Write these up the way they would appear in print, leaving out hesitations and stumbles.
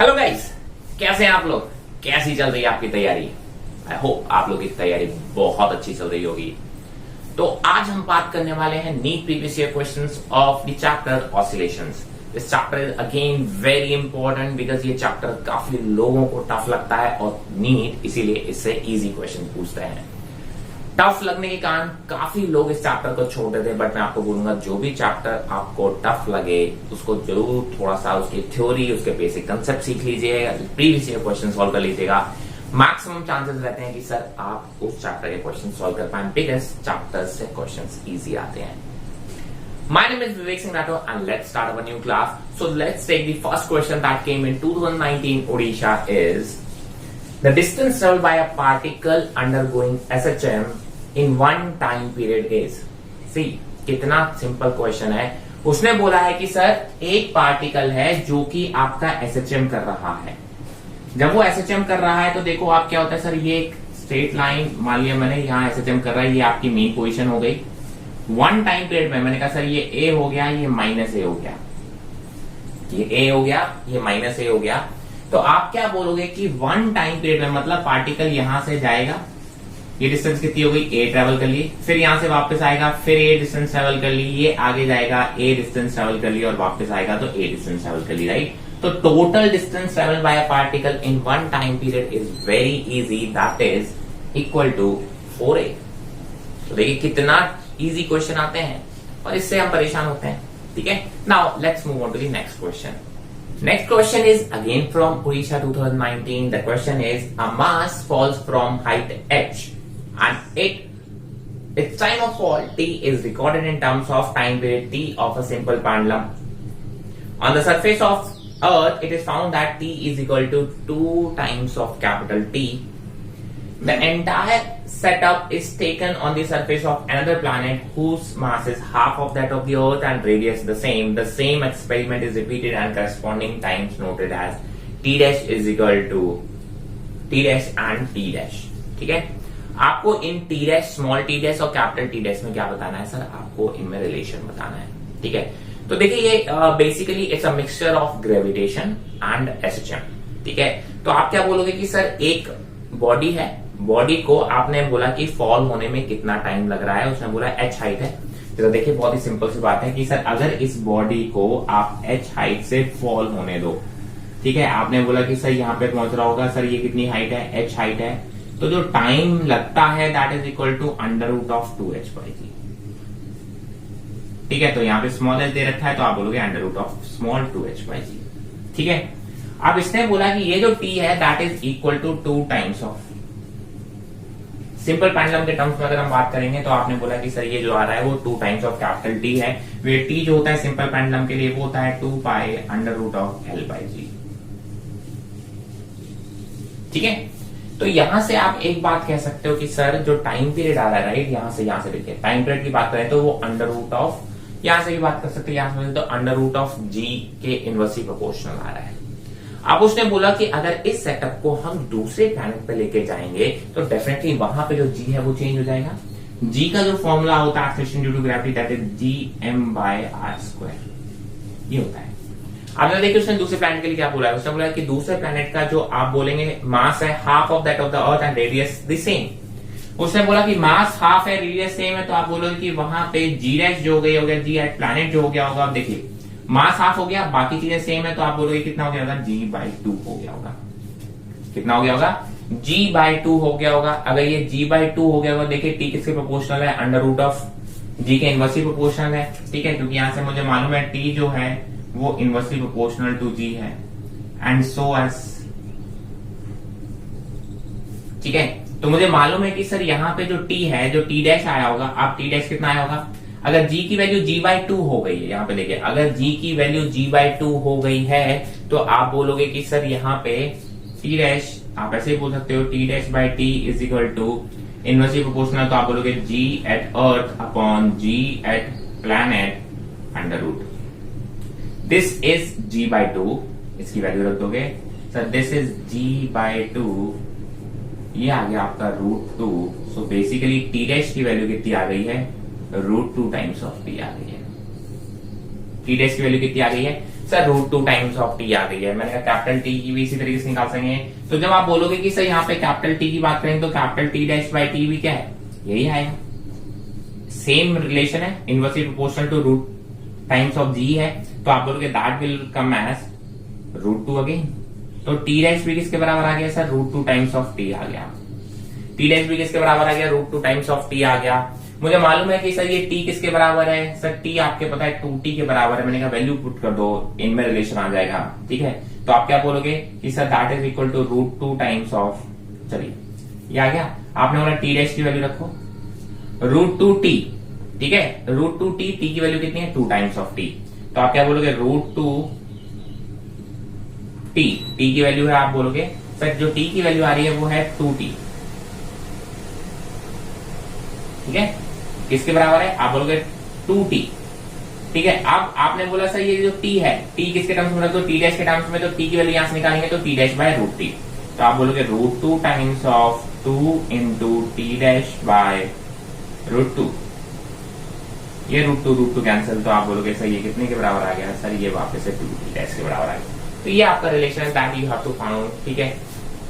Hello guys, कैसे हैं आप लोग? कैसी चल रही है आपकी तैयारी? आई होप आप लोग की तैयारी बहुत अच्छी चल रही होगी। तो आज हम बात करने वाले हैं NEET previous year questions of the chapter oscillations. This chapter is again very important because ये चैप्टर काफी लोगों को टफ लगता है और नीट इसीलिए इससे इजी क्वेश्चन पूछते हैं। टफ लगने के कारण काफी लोग इस चैप्टर को छोड़ देते हैं, बट मैं आपको बोलूंगा जो भी चैप्टर आपको टफ लगे उसको जरूर थोड़ा सा उसकी थ्योरी, उसके बेसिक कंसेप्ट सीख लीजिए, प्रीवियस ईयर क्वेश्चन सॉल्व कर लीजिएगा। मैक्सिमम चांसेस रहते हैं कि सर आप उस चैप्टर के क्वेश्चन सॉल्व कर पाए बिकॉज चैप्टर से क्वेश्चन इजी आते हैं। My name is Vivek Singh Rathore and let's start our new class. So let's take the first question that came in 2019 Odisha is the distance traveled by a particle undergoing SHM in one time period is. See, कितना simple question है। उसने बोला है कि sir एक particle है जो कि आपका SHM कर रहा है। जब वो SHM कर रहा है तो देखो आप क्या होता है सर, ये एक स्ट्रेट लाइन मान लिया मैंने, यहाँ SHM कर रहा है, ये आपकी मेन पोजीशन हो गई। वन टाइम पीरियड में मैंने कहा सर ये ए हो गया, ये माइनस ए हो गया, ये ए हो गया, ये माइनस ए हो गया। तो आप क्या बोलोगे कि वन टाइम पीरियड में मतलब पार्टिकल यहां से जाएगा, ये डिस्टेंस कितनी हो गई, ए ट्रेवल कर ली, फिर यहां से वापस आएगा, फिर ए डिस्टेंस ट्रेवल कर ली, ये आगे जाएगा, ए डिस्टेंस ट्रेवल कर ली और वापस आएगा तो ए डिस्टेंस ट्रेवल कर ली, राइट। तो total distance travel by a particle in one time period is very easy, that is equal to 4a। तो देखिए कितना इजी क्वेश्चन आते हैं और इससे हम परेशान होते हैं, ठीक है। Now let's move on to the next question. Next question is again from Odisha 2019। The question is a mass falls from height h and its time of fall t is recorded in terms of time period t of a simple pendulum. On the surface of earth it is found that t is equal to 2 times of capital T. The entire setup is taken on the surface of another planet whose mass is half of that of the Earth and radius the same. The same experiment is repeated and corresponding times noted as t dash is equal to t dash and t dash. ठीक है, आपको इन t dash, small t dash और capital t dash में क्या बताना है sir, आपको इनमें रिलेशन बताना है, ठीक है। तो देखिए ये basically it's a mixture of gravitation and SHM, ठीक है। तो आप क्या बोलोगे कि सर एक बॉडी है, बॉडी को आपने बोला कि फॉल होने में कितना टाइम लग रहा है, उसने बोला h हाइट है। तो देखिए बहुत ही सिंपल सी बात है कि सर अगर इस बॉडी को आप h हाइट से फॉल होने दो, ठीक है, आपने बोला कि सर यहाँ पे पहुंच रहा होगा, सर ये कितनी हाइट है, h हाइट है, तो जो टाइम लगता है that is equal to under root of 2h/g, ठीक है। तो यहाँ पे स्मॉल h दे रखा है तो आप बोलोगे under root of small 2h/g, ठीक है। अब इसने बोला कि ये जो t है that is equal to 2 times of, simple pendulum के टर्म्स में अगर हम बात करेंगे तो आपने बोला कि सर ये जो आ रहा है वो 2 टाइम्स ऑफ कैपिटल टी है। वे टी जो होता है सिंपल पेंडुलम के लिए वो होता है 2 pi under root of L/g, ठीक है। तो यहां से आप एक बात कह सकते हो कि सर जो टाइम पीरियड आ रहा है, राइट, यहां से देखिए टाइम पीरियड की बात करें तो वो अंडर रूट ऑफ, यहां से भी बात कर सकते हैं, यहां से तो अंडर रूट ऑफ जी के इनवर्सली प्रोपोर्शनल आ रहा है। अब उसने बोला कि अगर इस सेटअप को हम दूसरे प्लैनेट पे लेके जाएंगे तो डेफिनेटली वहां पे जो जी है वो चेंज हो जाएगा। जी का जो फॉर्मूला होता है acceleration due to gravity that is gm/r², ये होता है। अब देखिए उसने दूसरे प्लैनेट के लिए क्या बोला है, उसने बोला कि दूसरे प्लैनेट का जो आप बोलेंगे मास है half of that of the earth and radius the same. उसने बोला कि मास हाफ है, रेडियस सेम है, तो आप बोलोगे कि वहां पे जी डैश जो हो गया, जी एट प्लैनेट जो हो गया होगा। अब देखिए मास हाफ हो गया, बाकी चीजें सेम है, तो आप बोलोगे कितना हो गया होगा, g/2 हो गया होगा। कितना हो गया होगा, g/2 हो गया होगा। अगर ये g/2 हो गया होगा, देखिए t किसके प्रोपोर्शनल है, अंडर रूट ऑफ g के इनवर्सली प्रोपोर्शनल है, ठीक है, क्योंकि यहां से मुझे मालूम है t जो है वो इनवर्सली प्रोपोर्शनल टू g है एंड सो एज, ठीक है। तो मुझे मालूम है कि सर यहाँ पे जो t है, जो t डैश आया होगा, अब t डैश कितना आया होगा, अगर g की वैल्यू g/2 हो गई है, यहाँ पे देखिए अगर g की वैल्यू g/2 हो गई है तो आप बोलोगे कि सर यहाँ पे t डैश, आप ऐसे ही बोल सकते हो t डैश/t is equal to inversely proportional, तो आप बोलोगे g at earth upon g at planet under root, this is g/2, इसकी वैल्यू रख दोगे सर, दिस इज g/2, ये आ गया आपका √2। सो बेसिकली t डैश की वैल्यू कितनी आ गई है, √2 टाइम्स ऑफ p आ गई है। t डैश की वैल्यू कितनी आ गई है, सर √2 टाइम्स ऑफ टी आ गई है। मैंने कहा कैपिटल टी की भी इसी तरीके से निकाल सकेंगे। तो जब आप बोलोगे कि सर यहाँ पे कैपिटल टी की बात करें तो capital T dash by T भी क्या है, यही आएगा। सेम रिलेशन है, inversely proportional to root times of g है। तो आप बोलोगे that will come as √2 again. तो टी डैश भी किसके बराबर आ गया सर, √2 टाइम्स ऑफ टी आ गया। टी डैश भी किसके बराबर आ गया, √2 टाइम्स ऑफ टी आ गया। मुझे मालूम है कि सर ये टी किसके बराबर है, सर टी आपके पता है 2t के बराबर है। मैंने कहा वैल्यू पुट कर दो, इनमें रिलेशन आ जाएगा। ठीक है, तो आप क्या बोलोगे कि sir that is equal to √2 times of, चलिए ये आ गया। आपने बोला टी डैश की वैल्यू रखो √2t, ठीक है, √2t, टी की वैल्यू कितनी है 2 टाइम्स ऑफ टी। तो आप क्या बोलोगे √2t, टी की वैल्यू है, आप बोलोगे सर जो टी की वैल्यू आ रही है वो है 2t। ठीक है, किसके बराबर है, आप बोलोगे 2t। ठीक है, अब आपने बोला सर ये जो t है, t किसके टर्म्स में रख दो, t डैश के टर्म्स में। तो t की वैल्यू यहां से निकालेंगे तो t डैश बाय √t। तो आप बोलोगे √2 times of 2 into T dash by √2। ये √2 कैंसिल, तो आप बोलोगे सर ये कितने के बराबर आ गया, सर ये वापस से 2t डैश के बराबर आ गया। तो ये आपका रिलेशन है that you have to find. ठीक है,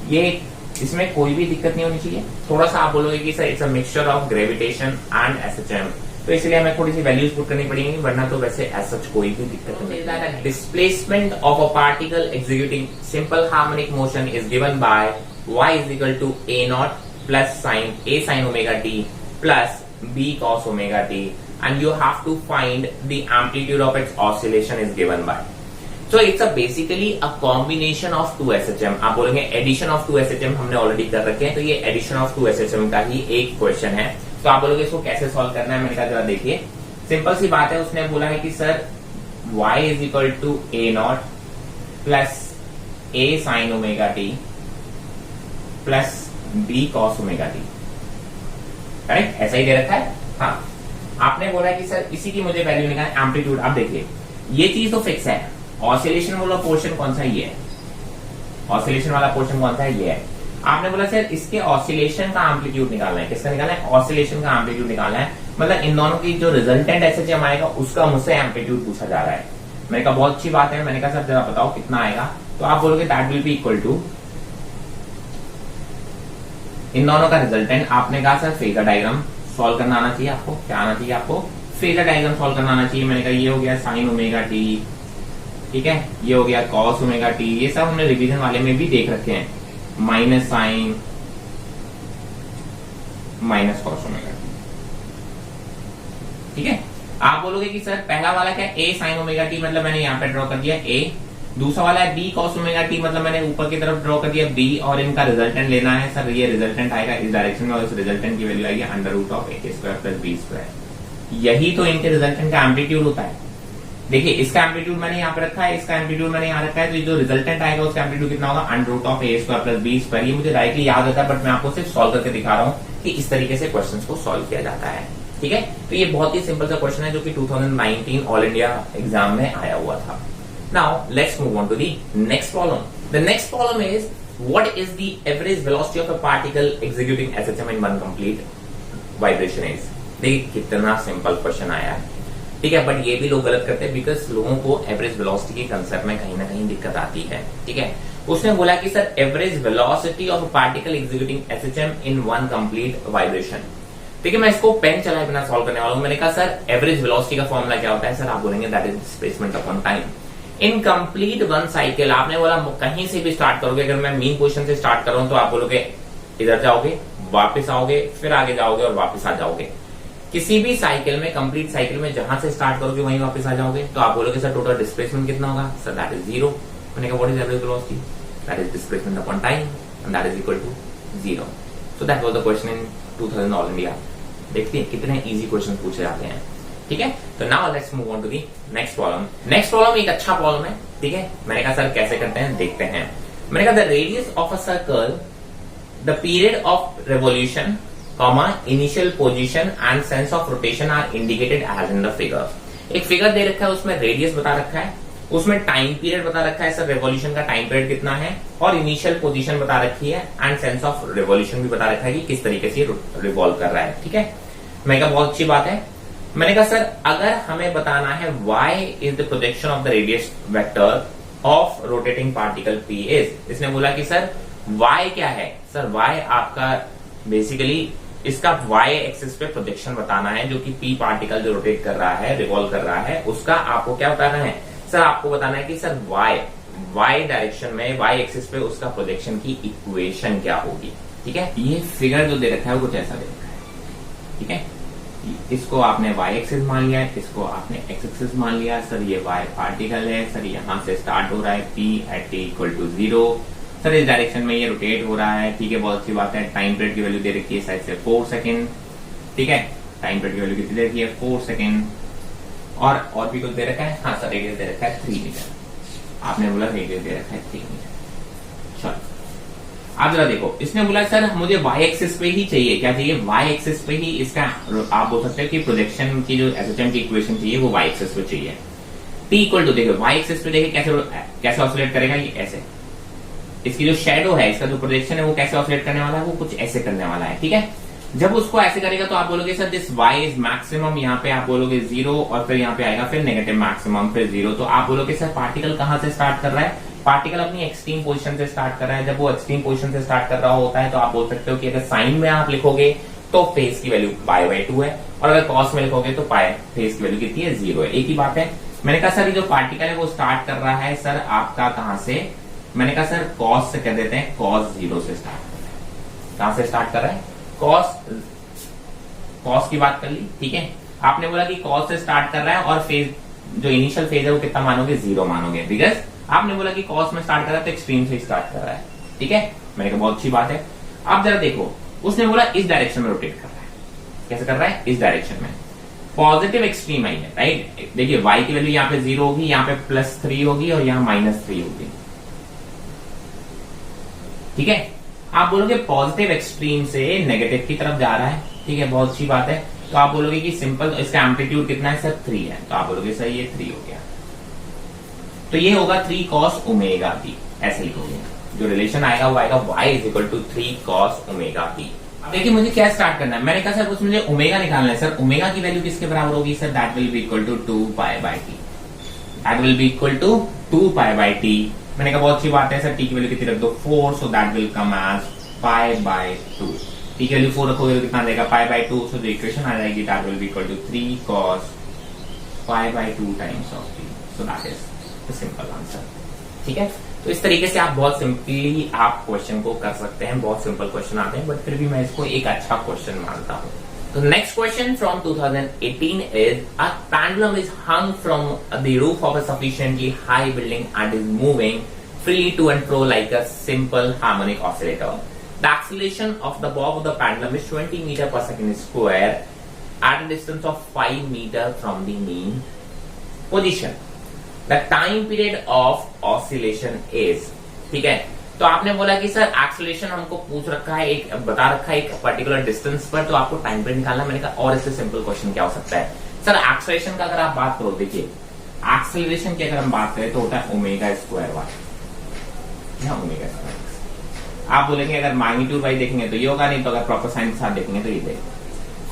ये इसमें कोई भी दिक्कत नहीं होनी चाहिए। थोड़ा सा आप बोलोगे कि sir it's a mixture of gravitation and SHM, तो इसलिए हमें थोड़ी सी वैल्यूज पुट करनी पड़ेगी, वरना तो वैसे एज सच कोई भी दिक्कत नहीं। Displacement of a particle executing simple harmonic motion is given by y is equal to a0 plus a sin omega t plus b cos omega t and you have to find the amplitude of its oscillation is given by. So it's a basically a combination of 2 SHM। आप बोलेंगे addition of 2 SHM हमने already कर रखे हैं, तो ये addition of 2 SHM का ही एक क्वेश्चन है। तो आप बोलोगे इसको कैसे सॉल्व करना है, मैंने कहा जरा देखिए, सिंपल सी बात है। उसने बोला है कि sir y is equal to a0 plus a sin omega t plus b cos omega t, correct, ऐसा ही दे रखा है। हाँ, आपने बोला कि सर इसी की मुझे वैल्यू निकालना, एम्पलीट्यूड। अब देखिए ये चीज तो फिक्स है, ऑसिलेशन वाला पोर्शन कौन सा, ये है ऑसिलेशन वाला पोर्शन कौन सा है, ये है। आपने बोला सर इसके ऑसिलेशन का एम्पलीट्यूड निकालना है, किसका निकालना है, ऑसिलेशन का एम्पलीट्यूड निकालना है। मतलब इन दोनों की जो रिजल्टेंट एसएचएम आएगा उसका मुझसे एम्पलीट्यूड पूछा जा रहा है। मैंने कहा बहुत अच्छी बात है। मैंने कहा सर जरा बताओ कितना आएगा, तो आप बोलोगे that will be equal to इन दोनों का रिजल्टेंट। आपने कहा सर फेजर डायग्राम सॉल्व करना आना चाहिए आपको, क्या आना चाहिए आपको, फेजर डायग्राम सॉल्व करना आना चाहिए। मैंने कहा ये हो गया साइन ओमेगा टी, ठीक है, ये हो गया कॉस ओमेगा टी, ये सब हमने रिवीजन वाले में भी देख रखे हैं, minus sine minus cos omega t. ठीक है, आप बोलोगे कि सर पहला वाला क्या है, ए साइन ओमेगा टी, मतलब मैंने यहाँ पे ड्रॉ कर दिया ए। दूसरा वाला है बी कॉस ओमेगा टी, मतलब मैंने ऊपर की तरफ ड्रॉ कर दिया बी, और इनका रिजल्टेंट लेना है। सर ये रिजल्टेंट आएगा इस डायरेक्शन में, और इस रिजल्टेंट की वैल्यू आएगी √a² प्लस b²। यही तो इनके रिजल्टेंट का एम्पलीट्यूड होता है। देखिए इसका एम्पलीट्यूड मैंने यहाँ पे रखा है, इसका एम्पलीट्यूड मैंने यहाँ रखा है, तो जो रिजल्टेंट आएगा उसका एम्पलीट्यूड कितना होगा, √a² प्लस b²। ये मुझे डायरेक्टली याद होता है, बट मैं आपको सिर्फ सॉल्व करके दिखा रहा हूँ कि इस तरीके से क्वेश्चन को सॉल्व किया जाता है। ठीक है, तो ये बहुत ही सिंपल सा क्वेश्चन है जो कि 2019 ऑल इंडिया एग्जाम में आया हुआ था। Now let's move on to the next problem. The next problem is what is the average velocity of a particle executing SHM in one complete vibration is। देखिए कितना simple question आया है, ठीक है, बट ये भी लोग गलत करते हैं बिकॉज लोगों को एवरेज वेलोसिटी के कंसेप्ट में कहीं ना कहीं दिक्कत आती है। ठीक है, उसने बोला कि sir average velocity of a particle executing SHM in one complete vibration. ठीक है, मैं इसको पेन चलाए बिना सॉल्व करने वाला हूं। मैंने कहा सर एवरेज वेलोसिटी का फॉर्मूला क्या होता है, सर आप बोलेंगे that is displacement upon time in complete one cycle. आपने बोला कहीं से भी स्टार्ट करोगे, अगर मैं मेन पोजीशन से स्टार्ट कर रहा हूं तो आप बोलोगे इधर जाओगे, वापस आओगे, फिर आगे जाओगे और वापस आ जाओगे। किसी भी साइकिल में, कंप्लीट साइकिल में जहां से स्टार्ट करोगे वहीं वापस आ जाओगे। तो आप बोलोगे सर टोटल डिस्प्लेसमेंट कितना होगा, सर दैट इज 0। मैंने कहा what is average velocity, that is displacement upon time and that is equal to 0। So that was the question in 2000 all India. देखते हैं कितने इजी क्वेश्चन पूछे जाते हैं। ठीक है, तो now let's move on to the next problem. Next problem एक अच्छा प्रॉब्लम है। ठीक है, मैंने कहा सर कैसे करते हैं देखते हैं। मैंने कहा the radius of a circle, the period of revolution, initial position and sense of rotation are indicated as in the figure. एक फिगर दे रखा है, उसमें रेडियस बता रखा है, उसमें टाइम पीरियड बता रखा है, सर रेवोल्यूशन का टाइम पीरियड कितना है, और इनिशियल पोजीशन बता रखी है एंड सेंस ऑफ रेवोल्यूशन भी बता रखा है कि किस तरीके से रिवॉल्व कर रहा है। ठीक है, मैं कहा बहुत अच्छी बात है। मैंने कहा सर अगर हमें बताना है y is the projection of the radius vector of rotating particle p is, इसने बोला कि सर y क्या है, सर y आपका बेसिकली इसका y एक्सिस पे प्रोजेक्शन बताना है, जो कि p पार्टिकल जो रोटेट कर रहा है, रिवॉल्व कर रहा है, उसका आपको क्या बताना है, सर आपको बताना है कि सर y डायरेक्शन में y एक्सिस पे उसका प्रोजेक्शन की इक्वेशन क्या होगी। ठीक है, ये फिगर जो दे रखा है वो कुछ ऐसा दे रखा है। ठीक है, इसको आपने y एक्सिस मान लिया, इसको आपने x एक्सिस मान लिया। सर ये y पार्टिकल है, सर यहां से स्टार्ट हो रहा है p at t equal to 0, sir इस डायरेक्शन में ये रोटेट हो रहा है। ठीक है, बहुत अच्छी बात है। टाइम पीरियड की वैल्यू दे रखी है शायद से 4 सेकेंड। ठीक है, टाइम पीरियड की वैल्यू कितनी दे रखी है 4 सेकेंड। और भी कुछ दे रखा है, हाँ सर रेडियस दे रखा है 3 मीटर, आपने बोला रेडियस दे रखा है 3 मीटर। चलो आप जरा देखो, इसने बोला सर मुझे y एक्सिस पे ही चाहिए, क्या चाहिए, y एक्सिस पे ही इसका आप बोल सकते हो कि प्रोजेक्शन की जो एसएचएम की इक्वेशन चाहिए वो y एक्सिस पे चाहिए। t इक्वल टू देखो y एक्सिस पे देखिए कैसे ऑसिलेट करेगा, ये ऐसे, इसकी जो शेडो है, इसका जो प्रोजेक्शन है वो कैसे ऑसिलेट करने वाला है, वो कुछ ऐसे करने वाला है। ठीक है, जब उसको ऐसे करेगा तो आप बोलोगे sir this y is maximum, यहाँ पे आप बोलोगे 0 और फिर यहाँ पे आएगा फिर नेगेटिव मैक्सिमम फिर 0। तो आप बोलोगे सर पार्टिकल कहां से स्टार्ट कर रहा है, पार्टिकल अपनी एक्सट्रीम पोजीशन से स्टार्ट कर रहा है। जब वो एक्सट्रीम पोजीशन से स्टार्ट कर रहा होता है तो आप बोल सकते हो कि अगर साइन में आप लिखोगे तो फेस की वैल्यू π/2 है, और अगर कॉस में लिखोगे तो फेस की वैल्यू कितनी है 0 है। एक ही बात है। मैंने कहा सर ये जो पार्टिकल है वो स्टार्ट कर रहा है सर आपका कहां से, मैंने कहा सर कॉस से कह देते हैं, cos 0 से स्टार्ट कर रहा है। कहां से स्टार्ट कर रहा है, कॉस की बात कर ली। ठीक है, आपने बोला कि कॉस से स्टार्ट कर रहा है और फेज जो इनिशियल फेज है वो कितना मानोगे 0 मानोगे, बिकॉज आपने बोला कि कॉस में स्टार्ट कर रहा है तो एक्सट्रीम से स्टार्ट कर रहा है। ठीक है, मैंने कहा बहुत अच्छी बात है। अब जरा देखो, उसने बोला इस डायरेक्शन में रोटेट कर रहा है, कैसे कर रहा है, इस डायरेक्शन में, पॉजिटिव एक्सट्रीम आई है, राइट। देखिए y की वैल्यू यहाँ पे 0 होगी, यहाँ पे +3 होगी और यहाँ -3 होगी। ठीक है, आप बोलोगे पॉजिटिव एक्सट्रीम से नेगेटिव की तरफ जा रहा है। ठीक है, बहुत अच्छी बात है। तो आप बोलोगे कि सिंपल, इसका एम्पलीट्यूड कितना है सर 3 है, तो आप बोलोगे सर ये 3 हो गया, तो ये होगा 3 cos ओमेगा p, ऐसे लिखोगे। जो रिलेशन आएगा वो आएगा y is equal to 3 cos omega p। अब देखिए मुझे क्या स्टार्ट करना है, मैंने कहा सर उसमें मुझे ओमेगा निकालना है। सर ओमेगा की वैल्यू किसके बराबर होगी, sir that will be equal to 2π/t, that will be equal to 2π/t। मैंने कहा बहुत अच्छी बात है सर, t की वैल्यू कितनी रख दो 4, so that will come as π/2। t की वैल्यू 4 रखोगे तो कितना देगा π/2, सो द इक्वेशन आ जाएगी that will be equal to 3 cos π/2 times of t, so that is simple answer. ठीक है, तो इस तरीके से आप बहुत सिंपली आप क्वेश्चन को कर सकते हैं। बहुत सिंपल क्वेश्चन आते हैं, बट फिर भी मैं इसको एक अच्छा क्वेश्चन मानता हूं। तो next question from 2018 is a pendulum is hung from the roof of a sufficiently high building and is moving freely to and fro like a simple harmonic oscillator. The acceleration of the bob of the pendulum is 20 meter per second square at a distance of 5 meter from the mean position. The time period of oscillation is, ठीक है, तो आपने बोला कि sir acceleration हमको पूछ रखा है, एक बता रखा है एक पर्टिकुलर डिस्टेंस पर, तो आपको टाइम पीरियड निकालना। मैंने कहा और इससे सिंपल क्वेश्चन क्या हो सकता है सर, एक्सेलरेशन का अगर आप बात करो, देखिए एक्सेलरेशन की अगर हम बात करें तो होता है omega square y, omega square. आप बोलेंगे अगर मैग्नीट्यूड वाइज देखेंगे तो ये होगा, नहीं तो अगर प्रॉपर साइन के साथ देखेंगे तो ये देगा।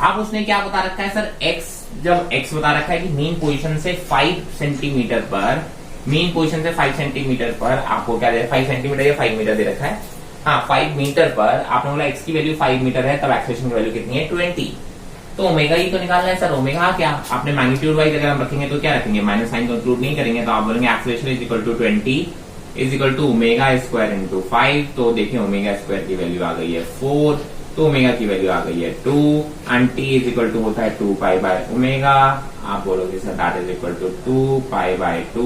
अब उसने क्या बता रखा है सर, x, जब x बता रखा है कि मीन पोजीशन से 5 सेंटीमीटर पर, मीन पोजीशन से 5 सेंटीमीटर पर आपको क्या दे, 5 सेंटीमीटर या 5 मीटर दे रखा है, हाँ 5 मीटर पर आपने बोला x की वैल्यू 5 मीटर है, तब एक्सेलरेशन की वैल्यू कितनी है 20। तो ओमेगा ही तो निकालना है सर। ओमेगा क्या आपने मैग्नीट्यूड वाइज अगर हम रखेंगे तो क्या रखेंगे, माइनस साइन को इंक्लूड नहीं करेंगे, तो आप बोलेंगे acceleration is equal to 20 is equal to omega square into 5। तो देखिए ओमेगा स्क्वायर की वैल्यू आ गई है 4, तो ओमेगा की वैल्यू आ गई है 2 and T is equal to होता है 2π/ओमेगा। आप बोलोगे sir that is equal to 2π/2,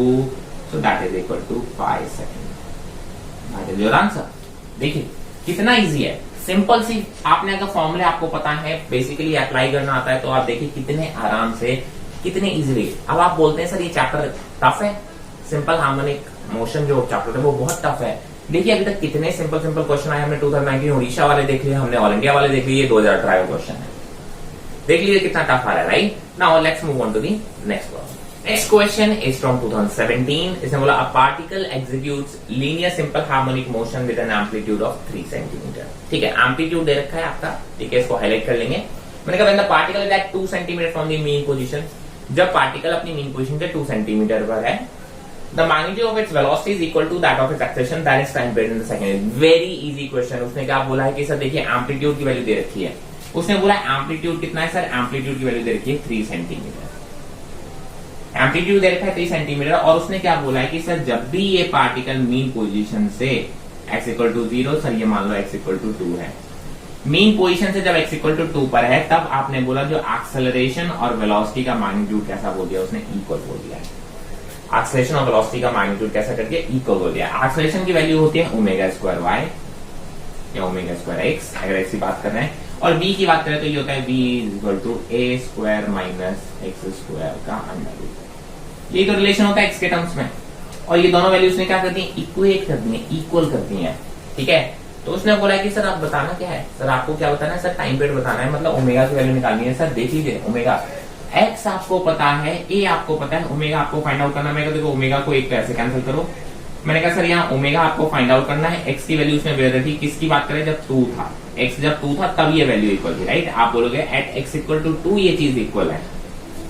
so that is equal to 5 second. That is your answer. देखिए कितना इजी है, सिंपल सी, आपने अगर फॉर्मूले आपको पता है, बेसिकली अप्लाई करना आता है, तो आप देखिए कितने आराम से, कितने इजीली। अब आप बोलते हैं सर ये चैप्टर टफ है, सिंपल हार्मोनिक मोशन जो चैप्टर है वो बहुत टफ है। देखिए अभी तक कितने सिंपल सिंपल क्वेश्चन आए, हमने 2019 उड़ीसा वाले देख लिए, हमने ऑल इंडिया वाले देख लिए, 2018 क्वेश्चन है, देख लीजिए कितना टफ आ रहा है, right. Now let's move on to the next question. Next question is from 2017। इसने बोला a particle executes linear simple harmonic motion with an amplitude of 3 centimetre. ठीक है, एम्पलीट्यूड दे रखा है आपका, ठीक है, इसको हाईलाइट कर लेंगे। मैंने कहा when the particle is at 2 centimetre from the mean position, जब पार्टिकल अपनी मीन पोजीशन से 2 सेंटीमीटर पर है, the magnitude of its velocity is equal to that of its acceleration, that is time period in the second. Very easy question. उसने क्या बोला है कि सर देखिए एम्पलीट्यूड की वैल्यू दे रखी है, उसने बोला एम्पलीट्यूड कितना है सर, एम्पलीट्यूड की वैल्यू दे रखी है 3 सेंटीमीटर, एम्पलीट्यूड दे रखा है 3 सेंटीमीटर, और उसने क्या बोला है कि सर जब भी ये पार्टिकल मीन पोजीशन से x इक्वल टू 0, सर ये मान लो x इक्वल टू 2 है, मीन पोजीशन से जब x इक्वल टू 2 पर है, तब आपने बोला जो एक्सेलरेशन और वेलोसिटी का मैग्नीट्यूड कैसा बोल दिया, उसने इक्वल बोल दिया है। एक्सेलरेशन और वेलोसिटी का मैग्नीट्यूड कैसा करके इक्वल हो गया। एक्सेलरेशन की वैल्यू होती है ओमेगा स्क्वायर वाई या ओमेगा स्क्वायर एक्स, अगर एक्स की बात कर रहे हैं, और v की बात करें तो ये होता है v is equal to a square minus x square का अंडर रूट। ये तो रिलेशन होता है एक्स के टर्म्स में, और ये दोनों वैल्यूज ने क्या कर दी, इक्वेट कर दी है, इक्वल कर दी है। ठीक है, तो उसने बोला कि सर आप बताना क्या है, सर आपको क्या बताना है, सर टाइम पीरियड बताना है, मतलब ओमेगा की वैल्यू निकालनी है। सर देख लीजिए ओमेगा x आपको पता है, a आपको पता है, ओमेगा आपको फाइंड आउट करना है। मैंने कहा देखो ओमेगा को एक पैसे कैंसिल करो, मैंने कहा सर यहाँ ओमेगा आपको फाइंड आउट करना है, x की वैल्यू उसने दे रखी, किसकी बात करें, जब 2 था, x जब 2 था तब ये वैल्यू इक्वल थी, राइट। आप बोलोगे एट x इक्वल टू 2 ये चीज इक्वल है।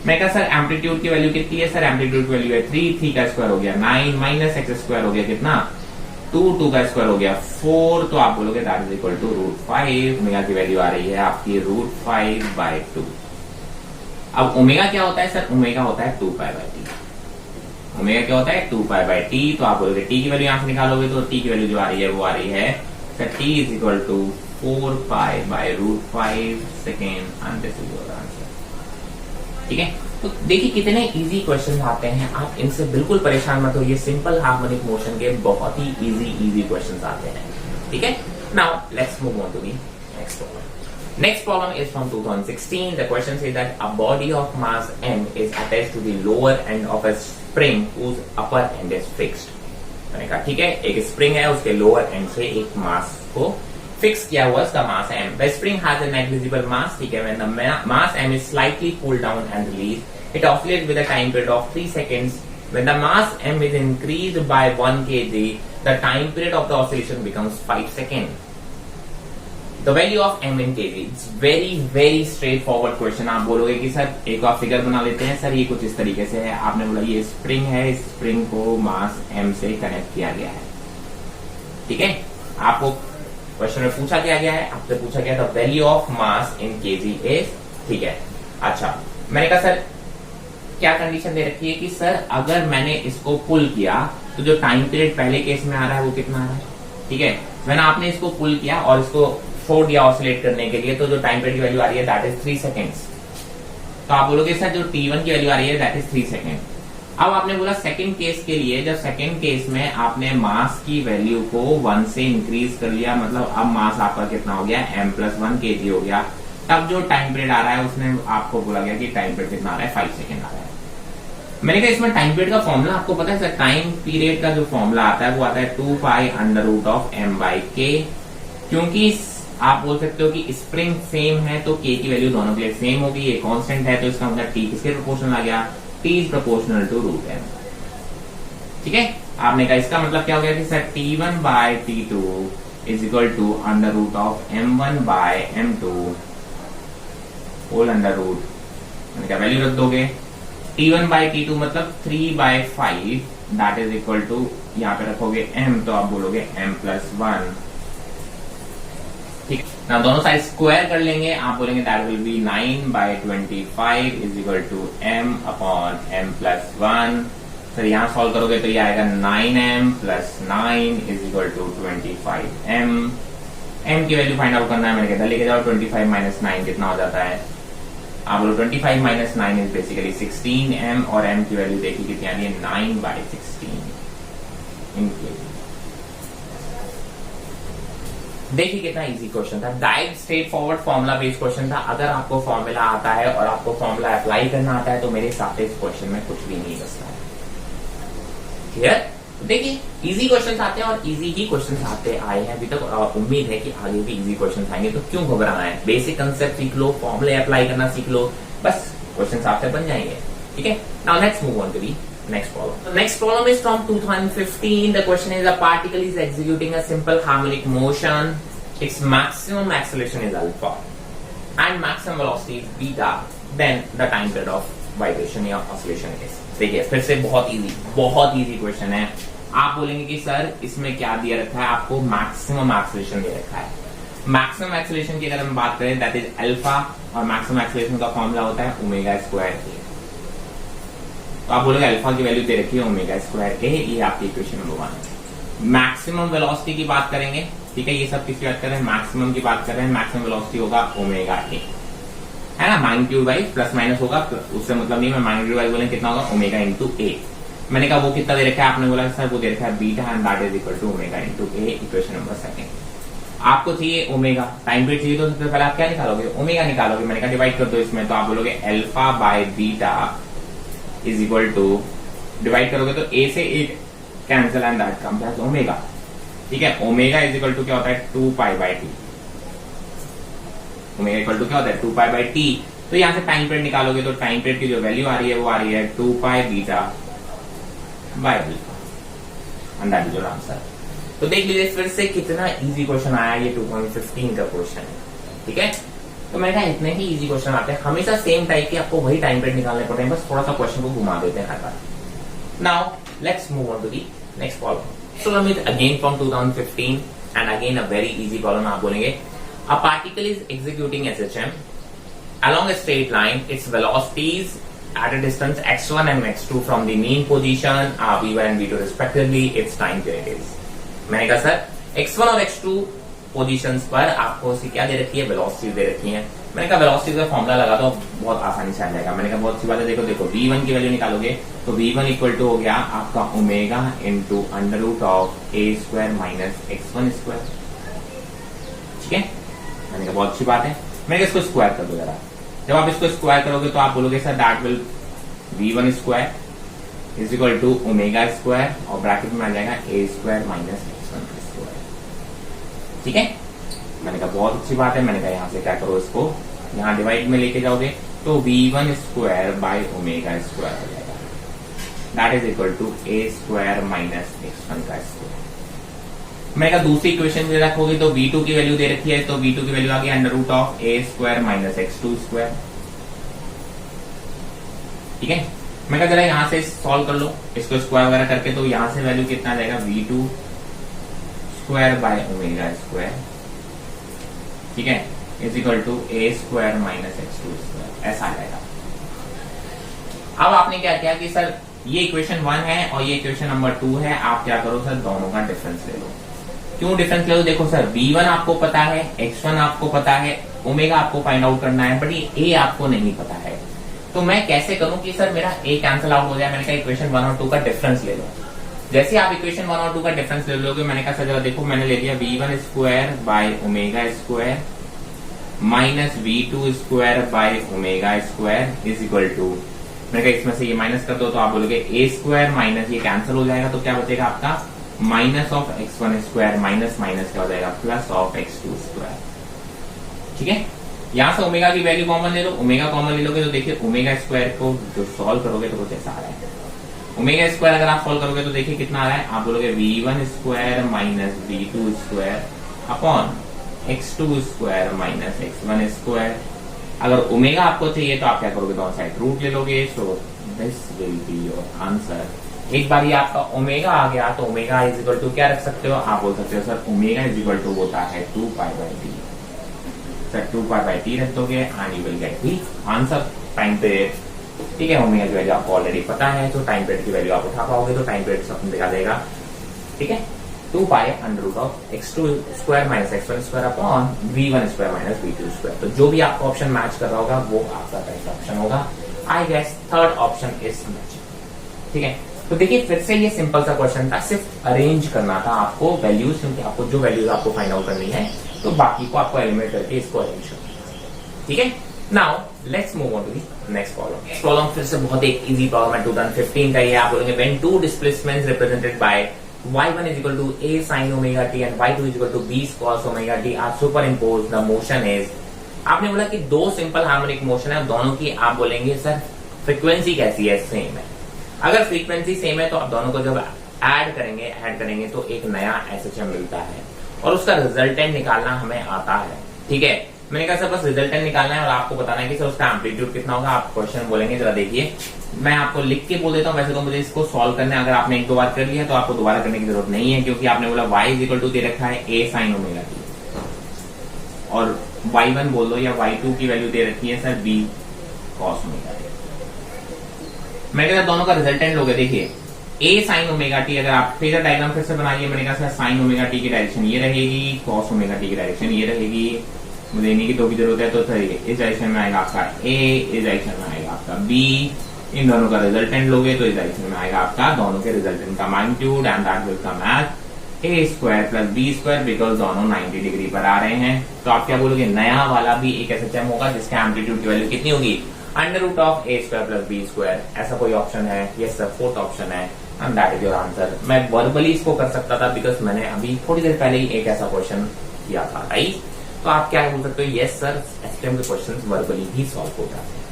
मैं कहा सर एम्पलीट्यूड की वैल्यू कितनी है, सर एम्पलीट्यूड की वैल्यू है 3 का स्क्वायर हो गया 9 माइनस एक्स स्क्वायर हो गया कितना 2 का स्क्वायर हो गया 4, तो आप बोलोगे that is equal to √5। Omega की वैल्यू आ रही है आपकी √5/2। अब ओमेगा क्या होता है सर, ओमेगा होता है 2π/t। ओमेगा क्या होता है 2π/t, तो आप बोलोगे टी की वैल्यू यहां से निकालोगे तो टी की वैल्यू जो आ रही है वो आ रही है sir t is equal to 4π/√5 second, and this is your answer. ठीक है, तो देखिए कितने इजी क्वेश्चन आते हैं, आप इनसे बिल्कुल परेशान मत होइए। सिंपल हार्मोनिक मोशन के बहुत ही इजी क्वेश्चन आते हैं। ठीक है, now let's move on to the next problem. Next problem is from 2016. The question says that a body of mass m is attached to the lower end of a spring whose upper end is fixed. मैंने कहा ठीक है, एक spring है, उसके lower and से एक मास को फिक्स किया हुआ, उसका मास m. The spring has a negligible mass. ठीक है, when the mass m is slightly pulled down and released, it oscillates with a time period of 3 seconds. When the mass m is increased by 1 kg, the time period of the oscillation becomes 5 seconds. The value of m in kg. It's very straight forward question. आप बोलोगे कि sir एक और figure बना लेते हैं, sir ये कुछ इस तरीके से है। आपने बोला ये स्प्रिंग है, इस स्प्रिंग को मास m से कनेक्ट किया गया है। ठीक है, आपको क्वेश्चन में पूछा क्या गया है, आपसे पूछा गया था value of mass in kg is. ठीक है, अच्छा मैंने कहा सर क्या कंडीशन दे रखी है कि सर अगर मैंने इसको पुल किया तो जो टाइम पीरियड पहले केस में आ रहा है वो कितना आ रहा है। ठीक है, मैंने आपने इसको पुल किया और इसको छोड़ दिया ऑसिलेट करने के लिए, तो जो टाइम पीरियड की वैल्यू आ रही है दैट इज 3 सेकेंड्स। तो आप बोलोगे सर जो t1 की वैल्यू आ रही है दैट इज 3 सेकेंड। अब आपने बोला सेकंड केस के लिए, जब सेकंड केस में आपने मास की वैल्यू को 1 से इंक्रीज कर लिया, मतलब अब मास आपका कितना हो गया m+1 kg हो गया, तब जो टाइम पीरियड आ रहा है उसने आपको बोला गया कि टाइम पीरियड कितना आ रहा है 5 सेकेंड आ रहा है। मैंने कहा इसमें टाइम पीरियड का फॉर्मूला आपको पता है सर, टाइम पीरियड का जो फॉर्मूला आता है वो आता है 2π√m/k। क्योंकि आप बोल सकते हो कि स्प्रिंग सेम है तो k की वैल्यू दोनों के लिए सेम होगी, ये कांस्टेंट है तो इसका मतलब t किसके प्रोपोर्शनल आ गया, t is proportional to √m। ठीक है, आपने कहा इसका मतलब क्या हो गया कि sir t1/t2 is equal to √m1/m2 whole under root. मैंने क्या वैल्यू रख दोगे, t1/t2 मतलब 3/5 दैट इज इक्वल टू, यहाँ पे रखोगे m तो आप बोलोगे m+1। ठीक, ना दोनों साइड स्क्वायर कर लेंगे, आप बोलेंगे that will be 9/25 is equal to m/m+1। Sir यहाँ सॉल्व करोगे तो ये आएगा 9m+9 is equal to 25m। m की वैल्यू फाइंड आउट करना है, मैंने कहता लेके जाओ 25 - 9 कितना हो जाता है, आप बोलो 25 - 9 इज बेसिकली 16m, और m की वैल्यू देखिए कितनी आ रही है 9/16 इन kg। देखिए कितना इजी क्वेश्चन था, direct straight forward formula based question था। अगर आपको फॉर्मूला आता है और आपको फॉर्मूला अप्लाई करना आता है तो मेरे हिसाब से इस क्वेश्चन में कुछ भी नहीं बचता है। क्लियर, देखिए इजी क्वेश्चन आते हैं और इजी ही क्वेश्चन आते आए हैं अभी तक, और उम्मीद है कि आगे भी इजी क्वेश्चन आएंगे, तो क्यों घबराना है। बेसिक कंसेप्ट सीख लो, फॉर्मूले अप्लाई करना सीख लो, बस क्वेश्चन आपसे बन जाएंगे। ठीक है, now let's move on to the next problem. The next problem is from 2015. The question is, a particle is executing a simple harmonic motion. Its maximum acceleration is alpha. and maximum velocity is beta, then the time period of vibration या oscillation is। देखिए फिर से बहुत easy question है। आप बोलेंगे कि sir इसमें क्या दिया रखा है, आपको मैक्सिमम एक्सीलरेशन दे रखा है। मैक्सिमम एक्सीलरेशन की अगर हम बात करें दैट इज अल्फा, और मैक्सिमम एक्सीलरेशन का फॉर्मूला होता है ओमेगा स्क्वायर ए। तो आप बोलोगे अल्फा की वैल्यू दे रखी है ओमेगा स्क्वायर ए, ये आपकी इक्वेशन नंबर 1 है। मैक्सिमम वेलोसिटी की बात करेंगे, ठीक है, ये सब किसकी बात कर रहे हैं, मैक्सिमम की बात कर रहे हैं। मैक्सिमम वेलोसिटी होगा ओमेगा ए, है ना, मैग्नीट्यूड बाई प्लस माइनस होगा, उससे मतलब नहीं, मैं मैग्नीट्यूड बाई बोले कितना होगा ओमेगा इंटू ए। मैंने कहा वो कितना दे रखा है, आपने बोला सर वो दे रखा है beta and that is equal to omega into a, equation number 2। आपको चाहिए ओमेगा, टाइम पीरियड चाहिए, तो सबसे पहले आप क्या निकालोगे, ओमेगा निकालोगे। मैंने कहा डिवाइड कर दो इसमें, तो आप बोलोगे alpha by beta is equal to, divide करोगे तो ए से A cancel and that comes as omega, ठीक है। ओमेगा इज इक्वल टू क्या होता है 2 pi by t, omega equal to क्या होता है 2 पाई बाय टी। तो यहां से टाइम पीरियड निकालोगे तो टाइम पीरियड की जो वैल्यू आ रही है वो आ रही है 2 pi beta by alpha and that is your answer. तो देख लीजिए फिर से कितना इजी क्वेश्चन आया, ये 2.15 का क्वेश्चन है, ठीक है। तो मैंने कहा इतने ही इजी क्वेश्चन आते हैं, हमेशा सेम टाइप के आपको वही टाइम पीरियड निकालने पड़ते हैं, बस थोड़ा सा क्वेश्चन को घुमा देते हैं हर बार। Now let's move on to the next problem. So let's again from 2015 and again a very easy problem. आप बोलेंगे a particle is executing SHM along a straight line, its velocities at a distance x1 and x2 from the mean position are v1 and v2 respectively, its time period is। मैंने कहा sir x1 और x2 positions पर आपको उसकी क्या दे रखी है, velocity दे रखी है। मैंने कहा वेलोसिटी का फॉर्मूला लगा दो, बहुत आसानी से आ जाएगा। मैंने कहा बहुत अच्छी बात है, देखो v1 की वैल्यू निकालोगे तो v1 इक्वल टू हो गया आपका omega into under root of a square minus x1 square, ठीक है। मैंने कहा बहुत अच्छी बात है। मैं इसको स्क्वायर कर दो जरा, जब आप इसको स्क्वायर करोगे तो आप बोलोगे sir that will v1 square is equal to omega square और ब्रैकेट में आ जाएगा ए स्क्वायर माइनस x1 स्क्वायर, ठीक है। मैंने कहा बहुत अच्छी बात है। मैंने कहा यहां से क्या करो, इसको यहां डिवाइड में लेके जाओगे तो v1 square by omega square हो जाएगा, that is equal to a square minus x1 का स्क्वायर। मैं कहा दूसरी इक्वेशन में रखोगे तो v2 की वैल्यू दे रखी है, तो v2 की वैल्यू आ गई under root of a square minus x2 square, ठीक है। मैं कहा जरा यहां से सॉल्व कर लो इसको स्क्वायर वगैरह करके, तो यहां से वैल्यू कितना आ जाएगा v2 square by omega square, ठीक है, is equal to a square minus x2 square, ऐसा आ जाएगा। अब आपने क्या किया कि सर ये इक्वेशन 1 है और ये इक्वेशन नंबर 2 है, आप क्या करो सर दोनों का डिफरेंस ले लो। क्यों डिफरेंस ले लो, देखो सर v1 आपको पता है, x1 आपको पता है, ओमेगा आपको फाइंड आउट करना है, बट ये a आपको नहीं पता है। तो मैं कैसे करूं कि सर मेरा a कैंसिल आउट हो जाए। मैंने कहा इक्वेशन 1 और 2 का डिफरेंस ले लो। जैसे आप इक्वेशन 1 और 2 का डिफरेंस ले लोगे, मैंने कहा सर जरा देखो, मैंने ले लिया v1 square by omega square minus v2 square by omega square is equal to, मैंने कहा इसमें से ये माइनस कर दो तो आप बोलोगे ए स्क्वायर माइनस ये कैंसिल हो जाएगा, तो क्या बचेगा आपका minus of x1 square minus minus क्या हो जाएगा प्लस ऑफ x2 स्क्वायर, ठीक है। यहां से ओमेगा की वैल्यू कॉमन ले लो, ओमेगा कॉमन ले लोगे तो देखिए ओमेगा स्क्वायर को जो सॉल्व करोगे तो कुछ ऐसा आ रहा है। ओमेगा स्क्वायर अगर आप सॉल्व करोगे तो देखिए कितना आ रहा है, आप बोलोगे v1 square minus v2 square upon x2 square minus x1 square. अगर ओमेगा आपको चाहिए तो आप क्या करोगे, दोनों साइड रूट ले लोगे, so this will be your answer. एक बार ये आपका ओमेगा आ गया तो ओमेगा इज इक्वल टू क्या रख सकते हो, आप बोल सकते हो sir omega is equal to होता है 2 pi by T, sir 2 pi by t रख दोगे and you will get the answer time period, ठीक है। ओमेगा की वैल्यू आपको ऑलरेडी पता है, तो टाइम पीरियड की वैल्यू आप उठा पाओगे तो टाइम पीरियड सब दिखा देगा, ठीक है। 2 pi under root of x2 square minus x1 square upon v1 square minus v2 square. तो जो भी आपका ऑप्शन मैच कर रहा होगा वो आपका करेक्ट ऑप्शन होगा। I guess third option is matching, ठीक है। तो देखिए फिर से ये सिंपल सा क्वेश्चन था, सिर्फ अरेंज करना था आपको वैल्यूज, क्योंकि आपको जो वैल्यूज आपको फाइंड आउट करनी है तो बाकी को आपको एलिमिनेट करके इसको अरेंज करना, ठीक है। Now let's move on to the next problem. Problem फिर से बहुत एक इजी प्रॉब्लम है, 2015 का ये। आप बोलेंगे when two displacements represented by y1 is equal to a sin omega t and y2 is equal to b cos omega t are superimposed, the motion is। आपने बोला कि दो सिंपल हार्मोनिक मोशन है, दोनों की आप बोलेंगे सर फ्रीक्वेंसी कैसी है, सेम है। अगर फ्रीक्वेंसी सेम है तो आप दोनों को जब ऐड करेंगे तो एक नया एसएचएम मिलता है और उसका रिजल्टेंट निकालना हमें आता है, ठीक है। मैंने कहा सर बस रिजल्टेंट निकालना है और आपको बताना है कि सर उसका एम्पलीट्यूड कितना होगा। आप क्वेश्चन बोलेंगे, जरा देखिए मैं आपको लिख के बोल देता हूँ। वैसे तो मुझे इसको सॉल्व करना है, अगर आपने 1-2 बार कर लिया तो आपको दोबारा करने की जरूरत नहीं है, क्योंकि आपने बोला y इज इक्वल टू दे रखा है a sin ओमेगा t, और y1 बोल दो या y2 की वैल्यू दे रखी है sir b cos omega t। मैंने कहा दोनों का रिजल्टेंट लोगे, देखिए a sin ओमेगा t, अगर आप फेजर डायग्राम फिर से बनाइए, मैंने कहा सर sin ओमेगा t की डायरेक्शन ये रहेगी, cos ओमेगा t की डायरेक्शन ये रहेगी, मुझे इन्हीं की दो की जरूरत है, तो सर इस डायरेक्शन में आएगा आपका a, इस डायरेक्शन में आएगा आपका b, इन दोनों का रिजल्टेंट लोगे तो इस डायरेक्शन में आएगा आपका दोनों के रिजल्टेंट का magnitude, and that will come as a square plus b square, because दोनों 90 डिग्री पर आ रहे हैं। तो आप क्या बोलोगे, नया वाला भी एक SHM होगा जिसका एम्पलीट्यूड की वैल्यू कितनी होगी, under root of a square plus b square. ऐसा कोई ऑप्शन है? यस सर, फोर्थ ऑप्शन है, and that is your answer. मैं वर्बली इसको कर सकता था बिकॉज मैंने अभी थोड़ी देर पहले ही एक ऐसा क्वेश्चन किया था, राइट। तो आप क्या बोल सकते हो, यस सर SHM के क्वेश्चन वर्बली भी सॉल्व हो जाते हैं,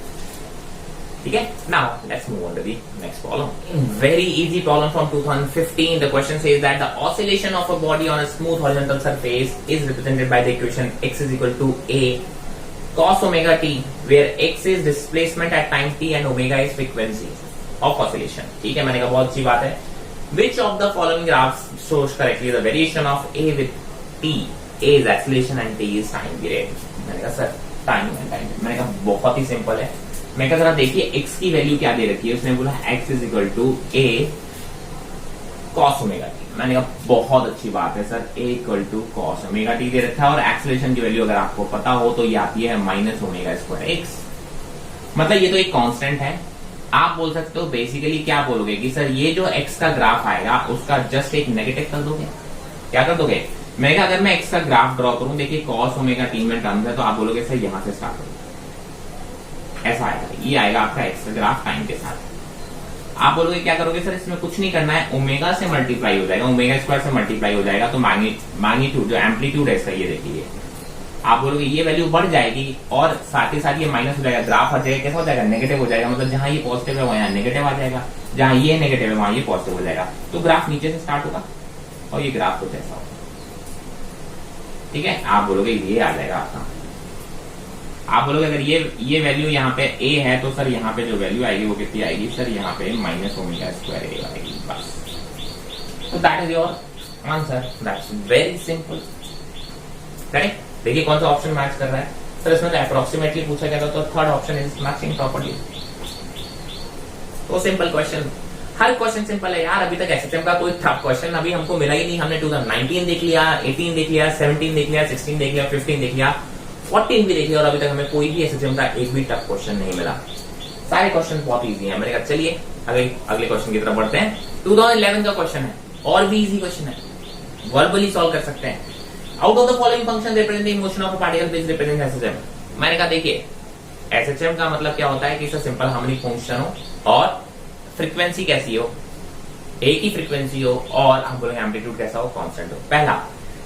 ठीक है। Now let's move on to the next problem. Very easy problem from 2015. The question says that the oscillation of a body on a smooth horizontal surface is represented by the equation x is equal to a cos omega t, where x is displacement at time t and omega is frequency of oscillation. ठीक है, मैंने कहा बहुत अच्छी बात है। Which of the following graphs shows correctly the variation of a with t? a is acceleration and t is time period. मैंने कहा सर टाइम एंड टाइम, मैंने कहा बहुत ही सिंपल है। मैं कहा जरा देखिए x की वैल्यू क्या दे रखी है, उसने बोला x is equal to a cos omega t। मैंने कहा बहुत अच्छी बात है sir, a equal to cos omega t दे रखा है, और एक्सेलरेशन की वैल्यू अगर आपको पता हो तो ये आती है माइनस ओमेगा स्क्वायर x, मतलब ये तो एक कांस्टेंट है। आप बोल सकते हो बेसिकली क्या बोलोगे कि सर ये जो x का ग्राफ आएगा उसका जस्ट एक नेगेटिव कर दोगे, क्या कर दोगे। मैं कहा अगर मैं x का ग्राफ ड्रॉ करूं, देखिए cos ओमेगा t में टर्म्स है, तो आप बोलोगे सर यहां से स्टार्ट होगा, ऐसा आएगा, ये आएगा आपका x का ग्राफ टाइम के साथ। आप बोलोगे क्या करोगे सर, इसमें कुछ नहीं करना है, ओमेगा से मल्टीप्लाई हो जाएगा, ओमेगा स्क्वायर से मल्टीप्लाई हो जाएगा, तो मैग्नीट्यूड जो एम्पलीट्यूड है इसका ये देखिए, आप बोलोगे ये वैल्यू बढ़ जाएगी और साथ ही साथ ये माइनस हो जाएगा, ग्राफ हर जगह कैसा हो जाएगा, नेगेटिव हो जाएगा, मतलब जहां ये पॉजिटिव है वहां नेगेटिव आ जाएगा, जहां ये नेगेटिव है वहां ये पॉजिटिव हो जाएगा, तो ग्राफ नीचे से स्टार्ट होगा और ये ग्राफ कुछ ऐसा होगा, ठीक है। आप बोलोगे ये आ जाएगा आपका, आप बोलोगे अगर ये वैल्यू यहाँ पे a है तो सर यहाँ पे जो वैल्यू आएगी वो कितनी आएगी सर, यहाँ पे माइनस ओमेगा स्क्वायर a आएगी, बस। तो that is your answer, that's very simple, correct. देखिए कौन सा ऑप्शन मैच कर रहा है सर, इसमें तो अप्रोक्सीमेटली पूछा गया था, तो third option is matching properly. तो सिंपल क्वेश्चन, हर क्वेश्चन सिंपल है यार। अभी तक SHM का कोई टफ क्वेश्चन अभी हमको मिला ही नहीं। हमने 2019 देख लिया, 18 देख लिया, 17 देख लिया, 16 देख लिया, 15 देख लिया, 14 भी देख लिया, और अभी तक हमें कोई भी SHM का एक भी टफ क्वेश्चन नहीं मिला। सारे क्वेश्चन बहुत इजी हैं। मैंने कहा चलिए अगले क्वेश्चन की तरफ बढ़ते हैं। 2011 का क्वेश्चन है, और भी इजी क्वेश्चन है, वर्बली सॉल्व कर सकते हैं। Out of the following function representing motion of a particle please represent SHM। मैंने कहा देखिए SHM का मतलब क्या होता है कि सिंपल हार्मोनिक फंक्शन हो और फ्रीक्वेंसी कैसी हो, एक ही फ्रीक्वेंसी हो, और हम बोलेंगे एम्पलीट्यूड कैसा हो, कांस्टेंट हो। पहला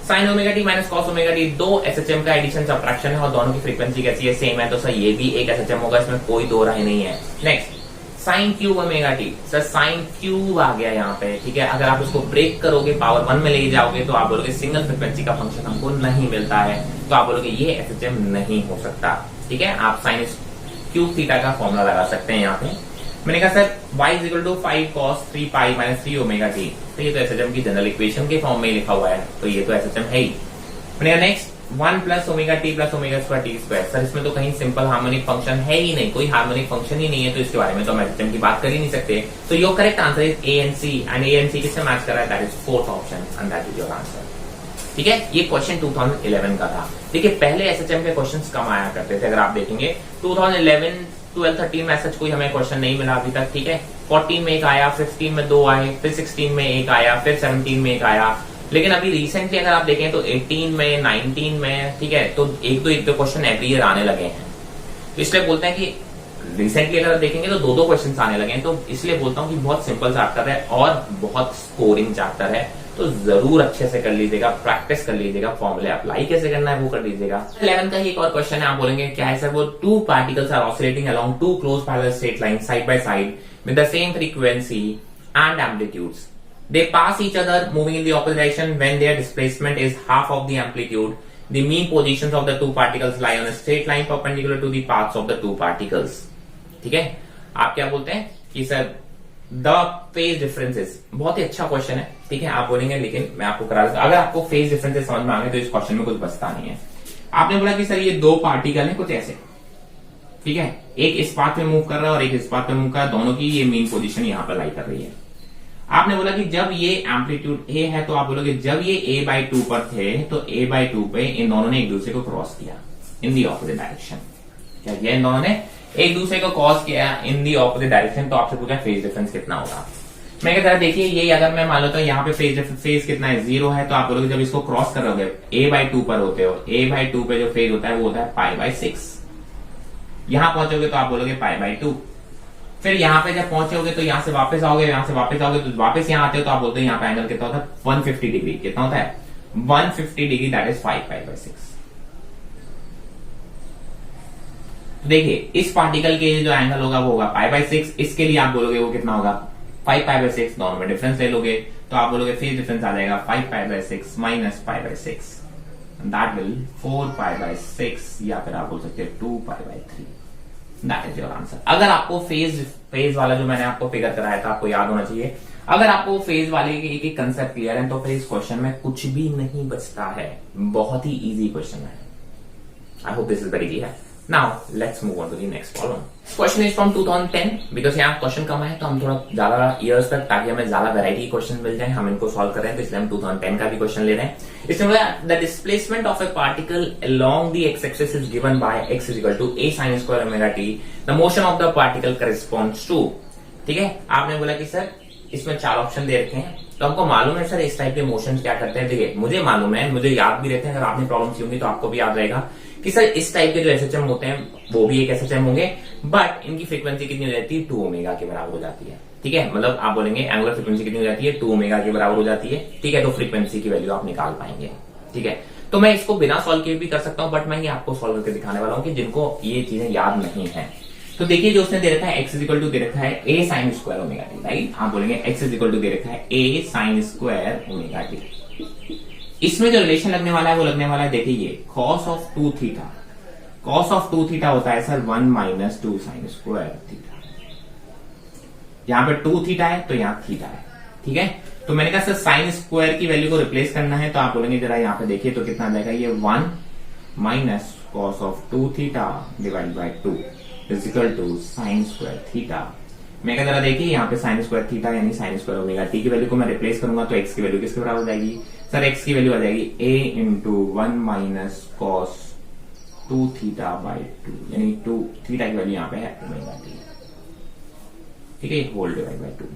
sine omega T minus cos omega T, दो SHM का एडिशन सब्ट्रैक्शन है और दोनों की फ्रीक्वेंसी कैसी है, सेम है, तो सर ये भी एक SHM होगा, इसमें कोई दो राय नहीं है। Next sine cube omega T, sir sine cube आ गया यहाँ पे, ठीक है। अगर आप उसको ब्रेक करोगे, पावर 1 में ले जाओगे, तो आप बोलोगे सिंगल फ्रीक्वेंसी का फंक्शन हमको नहीं मिलता है, तो आप बोलोगे ये SHM नहीं हो सकता, ठीक है। आप साइन क्यूब थीटा का फॉर्मूला लगा सकते हैं यहाँ पे। मैंने कहा sir y is equal to 5 cos 3 pi minus 3 omega t, तो ये तो SHM की जनरल इक्वेशन के फॉर्म में लिखा हुआ है, तो ये तो SHM है ही। मैंने कहा next 1 plus omega T plus omega square T square, sir इसमें तो कहीं सिंपल हार्मोनिक फंक्शन है ही नहीं, कोई हार्मोनिक फंक्शन ही नहीं है, तो इसके बारे में तो हम SHM की बात कर ही नहीं सकते। तो your correct answer is A and C, and A and C किससे मैच कर रहा है, that is fourth option, and that is your answer, ठीक है। ये क्वेश्चन 2011 का था। देखिए पहले SHM के क्वेश्चंस कम आया करते थे, अगर आप देखेंगे 2011 12 13 में ऐसा कोई हमें क्वेश्चन नहीं मिला अभी तक, ठीक है। 14 में एक आया, 15 में 2 आए, फिर 16 में एक आया, फिर 17 में एक आया, लेकिन अभी रिसेंटली अगर आप देखें तो 18 में, 19 में, ठीक है, तो एक दो क्वेश्चन एवरी ईयर आने लगे हैं। तो इसलिए बोलते हैं कि रिसेंटली अगर आप देखेंगे तो दो क्वेश्चन आने लगे हैं, तो इसलिए बोलता हूँ कि बहुत सिंपल चैप्टर है और बहुत स्कोरिंग चैप्टर है, तो जरूर अच्छे से कर लीजिएगा, प्रैक्टिस कर लीजिएगा, फॉर्मूले अप्लाई कैसे करना है वो कर लीजिएगा। 11 का ही एक और क्वेश्चन है, आप बोलेंगे क्या है सर, वो two particles are oscillating along two close parallel straight line side by side with the same frequency and amplitudes, they pass each other moving in the opposite direction when their displacement is half of the amplitude the mean positions of the two particles lie on a straight line perpendicular to the paths of the two particles. ठीक है, आप क्या बोलते हैं कि sir the phase differences, बहुत ही अच्छा question है। ठीक है, आप बोलेंगे लेकिन मैं आपको करा देता हूं, अगर आपको फेज डिफरेंसेस समझ में आ गए तो इस क्वेश्चन में कुछ बचता नहीं है। आपने बोला कि सर ये दो पार्टिकल है कुछ ऐसे, ठीक है, एक इस पाथ में मूव कर रहा है और एक इस पाथ में मूव कर रहा है, दोनों की ये मीन पोजीशन यहां पर लाई कर रही है। आपने बोला कि जब ये एम्पलीट्यूड ए है तो आप बोलोगे जब ये a/2 पर थे तो a/2 पे इन दोनों ने एक दूसरे को क्रॉस किया इन दी ऑपोजिट डायरेक्शन। क्या किया इन दोनों ने? एक दूसरे को क्रॉस किया इन दी ऑपोजिट डायरेक्शन। तो आपसे पूछा फेज डिफरेंस कितना होगा। मैं कहता देखिए ये अगर मैं मान लेता हूं यहाँ पे फेज कितना है, 0 है, तो आप बोलोगे जब इसको क्रॉस करोगे a/2 पर होते हो, a/2 पे जो फेज होता है वो होता है π/6। यहां पहुंचोगे तो आप बोलोगे π/2। फिर यहां पे जब पहुंचोगे तो यहां से वापस आओगे, यहां से वापस आओगे तो वापस यहां आते हो तो आप बोलते हो यहां पे एंगल कितना होता है 150 डिग्री। कितना होता है 150 डिग्री, दैट इज 5π/6। देखिए इस पार्टिकल के जो एंगल होगा वो होगा π/6, इसके लिए आप बोलोगे वो कितना होगा 5π/6। दोनों में डिफरेंस ले लोगे तो आप बोलोगे फेज डिफरेंस आ जाएगा 5π/6 माइनस π/6, दैट विल 4π/6, या फिर आप बोल सकते हैं 2π/3। That is your answer. अगर आपको फेज वाला जो मैंने आपको फिगर कराया था आपको याद होना चाहिए। अगर आपको फेज वाले के एक एक कंसेप्ट क्लियर है तो फिर इस क्वेश्चन में कुछ भी नहीं बचता है। बहुत ही इजी क्वेश्चन है। I hope this is very clear. Now let's move on to the next problem. Question is from 2010, because यहाँ क्वेश्चन कम है तो हम थोड़ा ज्यादा ईयर्स तक, ताकि हमें ज्यादा वैरायटी क्वेश्चन मिल जाए, हम इनको सॉल्व कर रहे हैं, तो इसलिए हम 2010 का भी क्वेश्चन ले रहे हैं। इसमें बोला the displacement of a particle along the x axis is given by x equal to a sin square omega t, the motion of the particle corresponds to. ठीक है, आपने बोला कि सर इसमें 4 ऑप्शन दे रखे हैं, तो हमको मालूम है सर इस टाइप के मोशन क्या करते हैं। देखिए मुझे मालूम है, मुझे याद भी रहते हैं, अगर आपने प्रॉब्लम की होंगी तो आपको भी याद रहेगा कि सर इस टाइप के जो एसएचएम होते हैं वो भी एक एसएचएम होंगे, बट इनकी फ्रीक्वेंसी कितनी हो जाती है 2 ओमेगा के बराबर हो जाती है। ठीक है, मतलब आप बोलेंगे एंगुलर फ्रीक्वेंसी कितनी हो जाती है 2 ओमेगा के बराबर हो जाती है। ठीक है, तो फ्रीक्वेंसी की वैल्यू आप निकाल पाएंगे। ठीक है, तो मैं इसको बिना सॉल्व किए भी कर सकता हूं, बट मैं ये आपको सॉल्व करके दिखाने वाला हूं कि जिनको ये चीजें याद नहीं है। तो देखिए जो उसने दे रखा है x इक्वल टू दे रखा है a sin square omega T, right. आप बोलेंगे x इक्वल टू दे रखा है a sin square omega T. इसमें जो रिलेशन लगने वाला है वो लगने वाला है, देखिए ये cos of 2 theta, cos of 2 theta होता है sir 1 minus 2 sin square theta. यहां पे 2 थीटा है तो यहां थीटा है। ठीक है, तो मैंने कहा सर साइन स्क्वायर की वैल्यू को रिप्लेस करना है, तो आप बोलेंगे जरा यहाँ पे देखिए तो कितना आ जाएगा, ये 1 minus cos of 2 theta divide by 2 is equal to sine square theta. मैं क्या जरा देखिए यहाँ पे साइन स्क्वायर थीटा यानी साइन स्क्वायर ओमेगा टी की वैल्यू को मैं रिप्लेस करूंगा तो x की वैल्यू किसके बराबर हो जाएगी सर, x की वैल्यू आ जाएगी a into 1 minus cos 2 theta by 2, यानी 2 थीटा की वैल्यू यहाँ पे है ओमेगा टी। ठीक है, होल डिवाइड बाई 2,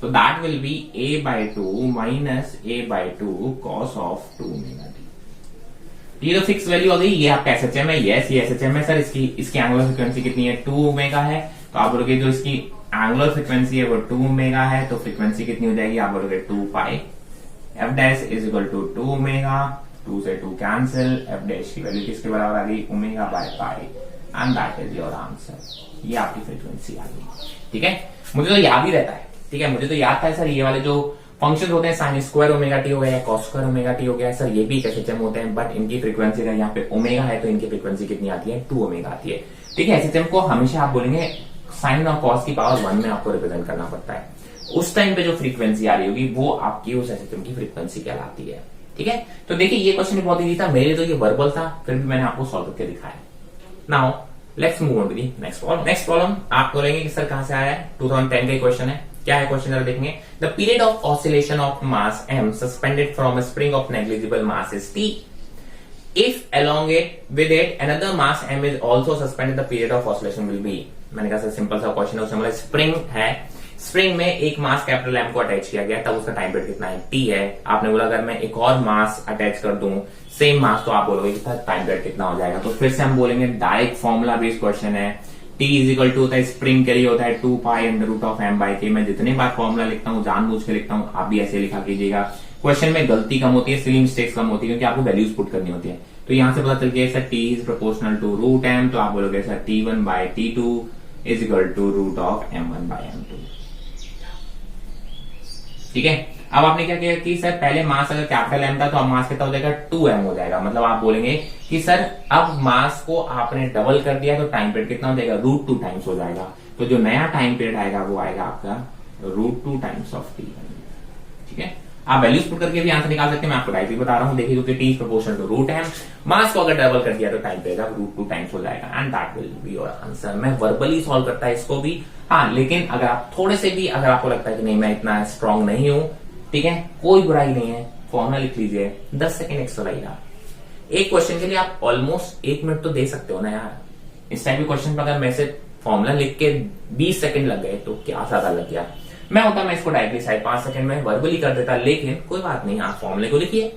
तो that will B a/2 minus a/2 cos of 2 omega T. ये तो फिक्स वैल्यू आ गई, ये आपका एसएचएम है। यस ये एसएचएम है सर। इसकी एंगुलर फ्रीक्वेंसी कितनी है 2 ओमेगा है, तो आप बोलोगे जो इसकी एंगुलर फ्रीक्वेंसी है वो 2 ओमेगा है, तो फ्रीक्वेंसी कितनी हो जाएगी, आप बोलोगे 2 pi. F dash is equal to 2 omega, 2 से 2 कैंसिल, एफ डैश की वैल्यू किसके बराबर आ गई omega by pi, and that is your answer. ये आपकी फ्रीक्वेंसी आ गई। ठीक है, मुझे तो याद ही रहता है। ठीक है, मुझे तो याद था सर ये वाले जो फंक्शन होते हैं साइन स्क्वायर ओमेगा टी हो गया या कॉस स्क्वायर ओमेगा टी हो गया सर, ये भी एसएचएम होते हैं, बट इनकी फ्रीक्वेंसी अगर यहाँ पे ओमेगा है तो इनकी फ्रीक्वेंसी कितनी आती है 2 ओमेगा आती है। ठीक है, एसएचएम को हमेशा आप बोलेंगे साइन और कॉस की पावर 1 में आपको रिप्रेजेंट करना पड़ता है। उस टाइम पे जो फ्रीक्वेंसी आ रही होगी वो आपकी उस एसएचएम की फ्रीक्वेंसी कहलाती है। ठीक है, तो देखिए ये क्वेश्चन बहुत ईजी था, मेरे तो ये वर्बल था, फिर भी मैंने आपको सॉल्व करके दिखाया। Now let's move on to the next problem. Next problem आप बोलेंगे कि सर कहां से आया है, 2010 का क्वेश्चन है। क्या है क्वेश्चन जरा देखेंगे। The period of oscillation of mass m suspended from a spring of negligible mass is t. If along it with it another mass m is also suspended, the period of oscillation will be. मैंने कहा sir simple सा question है, उसमें मतलब spring है, spring में एक mass capital M को अटैच किया गया, तब उसका टाइम पीरियड कितना है t है। आपने बोला अगर मैं एक और मास अटैच कर दूं सेम मास, तो आप बोलोगे कि टाइम पीरियड कितना हो जाएगा। तो फिर से हम बोलेंगे डायरेक्ट फॉर्मूला बेस्ड क्वेश्चन है, t इज इक्वल टू होता है स्प्रिंग के लिए होता है 2 pi under root of m by k। मैं जितने बार फॉर्मूला लिखता हूँ जानबूझ के लिखता हूँ, आप भी ऐसे लिखा कीजिएगा। क्वेश्चन में गलती कम होती है, सिली मिस्टेक्स कम होती है, क्योंकि आपको वैल्यूज पुट करनी होती है। तो यहां से पता चल गया sir t is proportional to root m, तो आप बोलोगे sir t1 by t2 is equal to root of m1 by m2। ठीक है, अब आपने क्या किया कि सर पहले मास अगर कैपिटल एम था तो अब मास कितना हो जाएगा 2m हो जाएगा, मतलब आप बोलेंगे कि सर अब मास को आपने डबल कर दिया तो टाइम पीरियड कितना हो जाएगा, √2 टाइम्स हो जाएगा। तो जो नया टाइम पीरियड आएगा वो आएगा आपका √2 टाइम्स ऑफ टी। ठीक है, आप वैल्यूज पुट करके भी आंसर निकाल सकते हैं, मैं आपको डायरेक्टली बता रहा हूं। देखिए क्योंकि टी प्रोपोर्शनल टू √m, मास को अगर डबल कर दिया तो टाइम पीरियड √2 टाइम्स हो जाएगा and that will be your answer. मैं वर्बली सॉल्व करता है इसको भी, हाँ, लेकिन अगर आप थोड़े से भी अगर आपको लगता है कि नहीं मैं इतना स्ट्रांग नहीं हूं, ठीक है, कोई बुराई नहीं है, फॉर्मूला लिख लीजिए, 10 सेकेंड एक्स्ट्रा लगेगा। एक क्वेश्चन के लिए आप ऑलमोस्ट 1 मिनट तो दे सकते हो ना यार। इस टाइप के क्वेश्चन पर अगर मैं से फॉर्मूला लिख के 20 सेकंड लग गए तो क्या ज्यादा लग गया। मैं होता मैं इसको डायरेक्टली शायद 5 सेकंड में वर्बली कर देता, लेकिन कोई बात नहीं, आप फॉर्मूले को लिखिए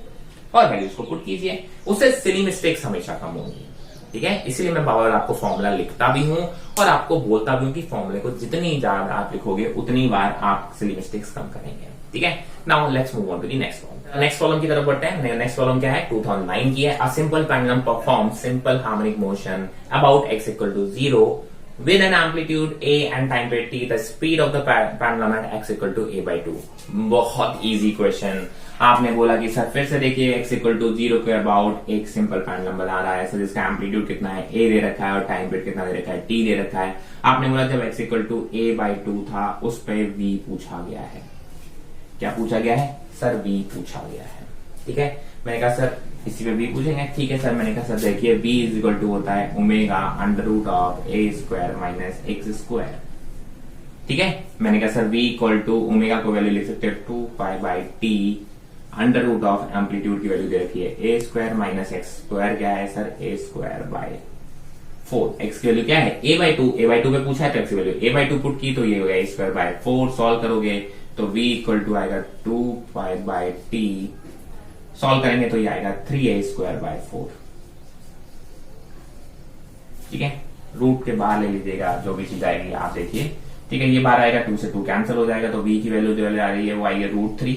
और वैल्यूज को पुट कीजिए, उससे सिली मिस्टेक्स हमेशा कम होंगी। ठीक है, इसीलिए मैं बार आपको फॉर्मूला लिखता भी हूं और आपको बोलता भी हूं कि फॉर्मूले को जितनी ज्यादा आप लिखोगे उतनी बार आप सिली मिस्टेक्स कम करेंगे। ठीक है, now let's move on to the next problem. Next problem की तरफ बढ़ते हैं। नेक्स्ट प्रॉब्लम क्या है, 2009 की है। A simple pendulum perform simple harmonic motion about x equal to 0 with an amplitude a and time period t, the speed of the pendulum at x equal to a/2। बहुत easy question. आपने बोला कि sir फिर से देखिए x equal to 0 के about एक simple pendulum बना रहा है, सर जिसका एम्पलीट्यूड कितना है, a दे रखा है और टाइम पीरियड कितना दे रखा है, t दे रखा है। आपने बोला जब x इक्वल टू a/2 था उस पे v पूछा गया है। क्या पूछा गया है सर, v पूछा गया है। ठीक है, मैंने कहा सर इसी पे v पूछेंगे। ठीक है सर, मैंने कहा सर देखिए v इज इक्वल टू होता है omega under root of a square minus x square. ठीक है, मैंने कहा sir v equal to omega को वैल्यू लिख सकते हैं 2π/t under root of amplitude की वैल्यू दे रखी है a square minus x square, क्या है sir a square by 4। X की वैल्यू क्या है a/2 पे पूछा है तो एक्स की वैल्यू a/2 पुट की तो ये हो गया a स्क्वायर बाय 4। सॉल्व करोगे तो v इक्वल टू आएगा 2π/t, सॉल्व करेंगे तो ये आएगा 3a स्क्वायर बाय 4। ठीक है, रूट के बाहर ले लीजिएगा, जो भी चीज आएगी आप देखिए। ठीक है, ये बाहर आएगा, 2 से 2 कैंसिल हो जाएगा, तो v की वैल्यू जो आ रही है वो आई है √3